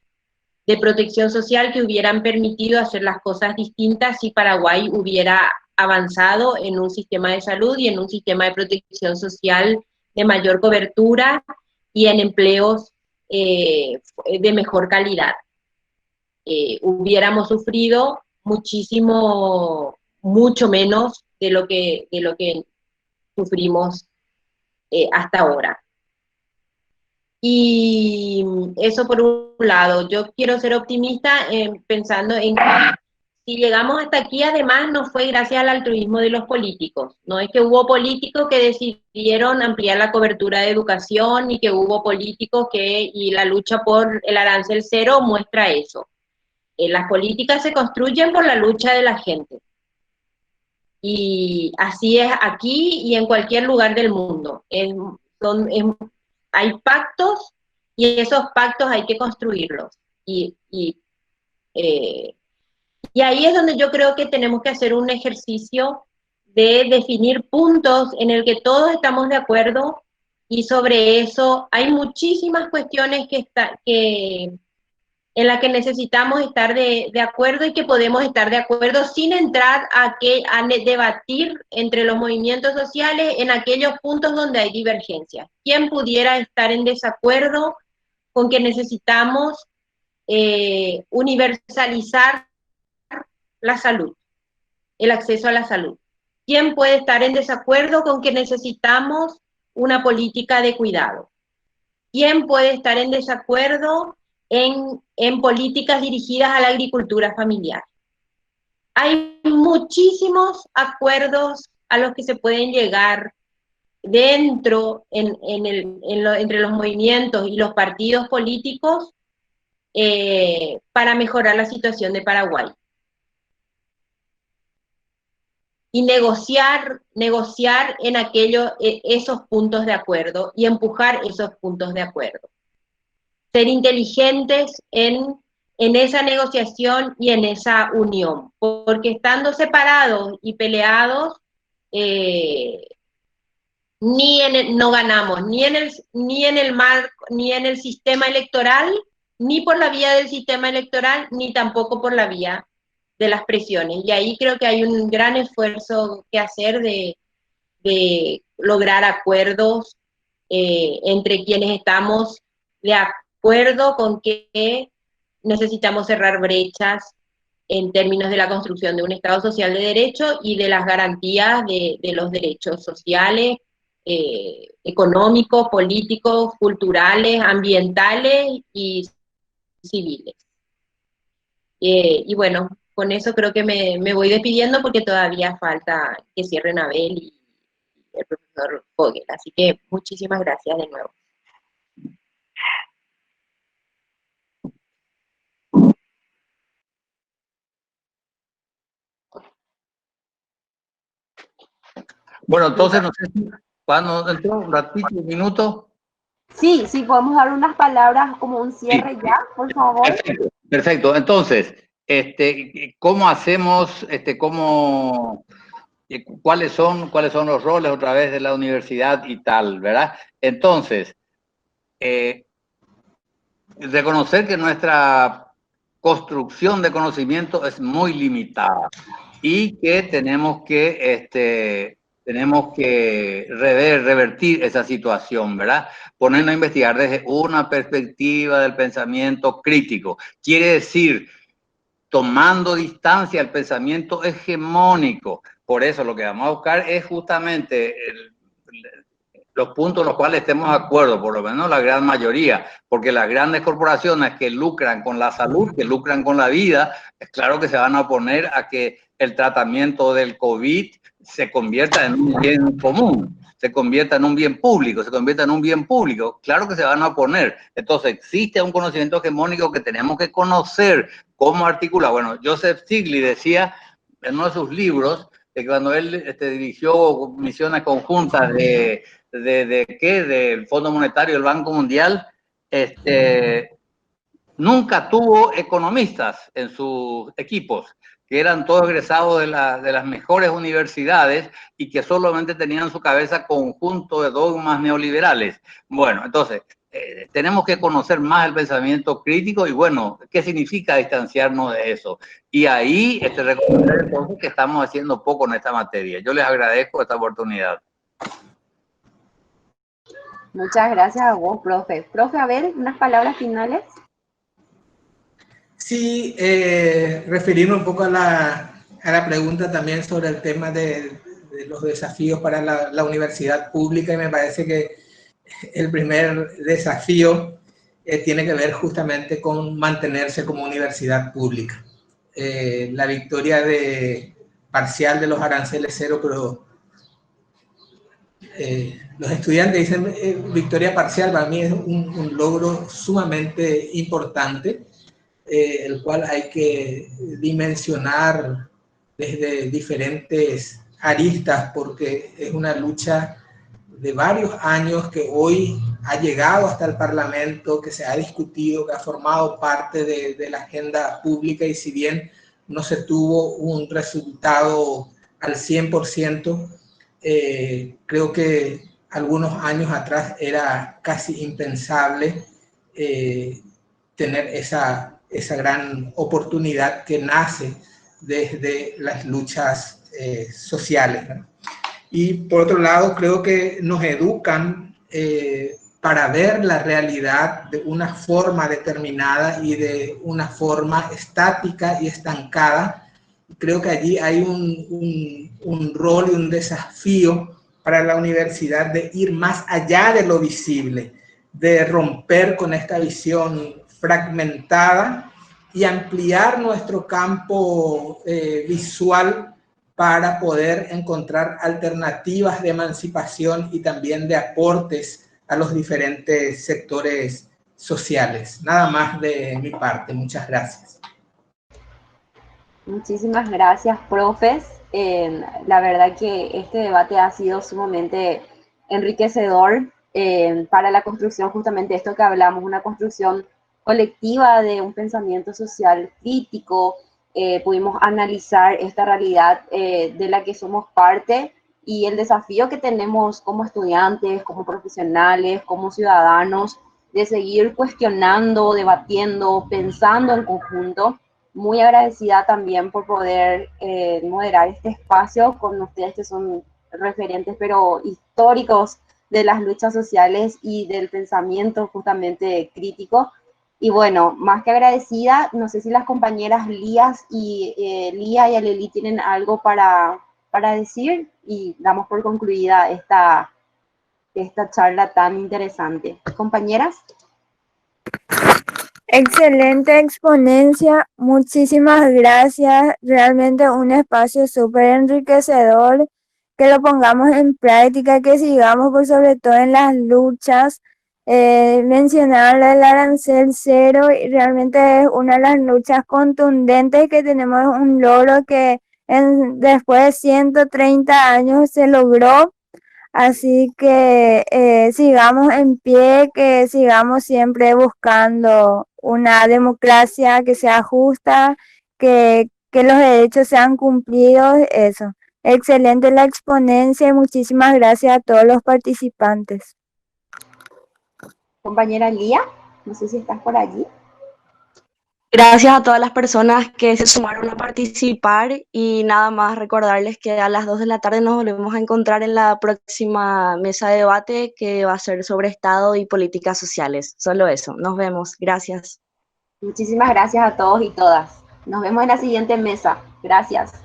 de protección social que hubieran permitido hacer las cosas distintas si Paraguay hubiera avanzado en un sistema de salud y en un sistema de protección social de mayor cobertura y en empleos de mejor calidad? Hubiéramos sufrido mucho menos de lo que sufrimos hasta ahora. Y eso por un lado. Yo quiero ser optimista pensando en que si llegamos hasta aquí, además, no fue gracias al altruismo de los políticos. No es que hubo políticos que decidieron ampliar la cobertura de educación y que hubo políticos y la lucha por el arancel cero muestra eso. Las políticas se construyen por la lucha de la gente. Y así es aquí y en cualquier lugar del mundo. Hay pactos y esos pactos hay que construirlos. Y ahí es donde yo creo que tenemos que hacer un ejercicio de definir puntos en el que todos estamos de acuerdo, y sobre eso hay muchísimas cuestiones en las que necesitamos estar de acuerdo y que podemos estar de acuerdo sin entrar a debatir entre los movimientos sociales en aquellos puntos donde hay divergencias. ¿Quién pudiera estar en desacuerdo con que necesitamos universalizar la salud, el acceso a la salud? ¿Quién puede estar en desacuerdo con que necesitamos una política de cuidado? ¿Quién puede estar en desacuerdo en políticas dirigidas a la agricultura familiar? Hay muchísimos acuerdos a los que se pueden llegar dentro, entre los movimientos y los partidos políticos para mejorar la situación de Paraguay. Y negociar en esos puntos de acuerdo y empujar esos puntos de acuerdo. Ser inteligentes en esa negociación y en esa unión, porque estando separados y peleados, no ganamos, ni en el sistema electoral, ni por la vía del sistema electoral, ni tampoco por la vía de las presiones. Y ahí creo que hay un gran esfuerzo que hacer de lograr acuerdos entre quienes estamos de acuerdo con que necesitamos cerrar brechas en términos de la construcción de un Estado social de derecho y de las garantías de los derechos sociales, económicos, políticos, culturales, ambientales y civiles. Y bueno, con eso creo que me voy despidiendo porque todavía falta que cierren Abel y el profesor Vogel. Así que muchísimas gracias de nuevo. Bueno, entonces, no sé si cuando entró un ratito, un minuto. Sí, podemos dar unas palabras como un cierre ya, por favor. Perfecto, perfecto. Entonces, ¿cómo hacemos, cuáles son los roles otra vez de la universidad y tal, ¿verdad? Entonces, reconocer que nuestra construcción de conocimiento es muy limitada y que tenemos que revertir esa situación, ¿verdad? Ponernos a investigar desde una perspectiva del pensamiento crítico. Quiere decir, tomando distancia al pensamiento hegemónico. Por eso lo que vamos a buscar es justamente los puntos en los cuales estemos de acuerdo, por lo menos la gran mayoría, porque las grandes corporaciones que lucran con la salud, que lucran con la vida, es claro que se van a oponer a que el tratamiento del COVID se convierta en un bien común, se convierta en un bien público, se convierta en un bien público. Claro que se van a oponer. Entonces existe un conocimiento hegemónico que tenemos que conocer cómo articular. Bueno, Joseph Stiglitz decía en uno de sus libros que cuando él dirigió misiones conjuntas del Fondo Monetario y el Banco Mundial, nunca tuvo economistas en sus equipos, que eran todos egresados de las mejores universidades y que solamente tenían en su cabeza conjunto de dogmas neoliberales. Bueno, entonces, tenemos que conocer más el pensamiento crítico y, bueno, ¿qué significa distanciarnos de eso? Y ahí reconocer entonces que estamos haciendo poco en esta materia. Yo les agradezco esta oportunidad. Muchas gracias a vos, profe. Profe Abel, unas palabras finales. Sí, referirme un poco a la pregunta también sobre el tema de los desafíos para la universidad pública, y me parece que el primer desafío tiene que ver justamente con mantenerse como universidad pública. La victoria parcial de los aranceles cero, pero los estudiantes dicen victoria parcial, para mí es un logro sumamente importante, el cual hay que dimensionar desde diferentes aristas, porque es una lucha de varios años que hoy ha llegado hasta el Parlamento, que se ha discutido, que ha formado parte de la agenda pública, y si bien no se tuvo un resultado al 100%, creo que algunos años atrás era casi impensable tener esa gran oportunidad que nace desde las luchas sociales, ¿no? Y por otro lado, creo que nos educan para ver la realidad de una forma determinada y de una forma estática y estancada. Creo que allí hay un rol y un desafío para la universidad de ir más allá de lo visible, de romper con esta visión fragmentada y ampliar nuestro campo visual para poder encontrar alternativas de emancipación y también de aportes a los diferentes sectores sociales. Nada más de mi parte. Muchas gracias. Muchísimas gracias, profes. La verdad que este debate ha sido sumamente enriquecedor para la construcción, justamente de esto que hablamos, una construcción colectiva de un pensamiento social crítico. Pudimos analizar esta realidad de la que somos parte y el desafío que tenemos como estudiantes, como profesionales, como ciudadanos, de seguir cuestionando, debatiendo, pensando en conjunto. Muy agradecida también por poder moderar este espacio con ustedes, que son referentes pero históricos de las luchas sociales y del pensamiento justamente crítico. Y bueno, más que agradecida, no sé si las compañeras Lía y Aleli tienen algo para decir, y damos por concluida esta charla tan interesante. Compañeras. Excelente exponencia, muchísimas gracias. Realmente un espacio súper enriquecedor, que lo pongamos en práctica, que sigamos por sobre todo en las luchas. Mencionar el arancel cero, y realmente es una de las luchas contundentes que tenemos, un logro que después de 130 años se logró. Así que sigamos en pie, que sigamos siempre buscando una democracia que sea justa, que los derechos sean cumplidos, eso. Excelente la exponencia y muchísimas gracias a todos los participantes. Compañera Lía, no sé si estás por allí. Gracias a todas las personas que se sumaron a participar y nada más recordarles que a las 2 de la tarde nos volvemos a encontrar en la próxima mesa de debate que va a ser sobre Estado y políticas sociales. Solo eso. Nos vemos. Gracias. Muchísimas gracias a todos y todas. Nos vemos en la siguiente mesa. Gracias.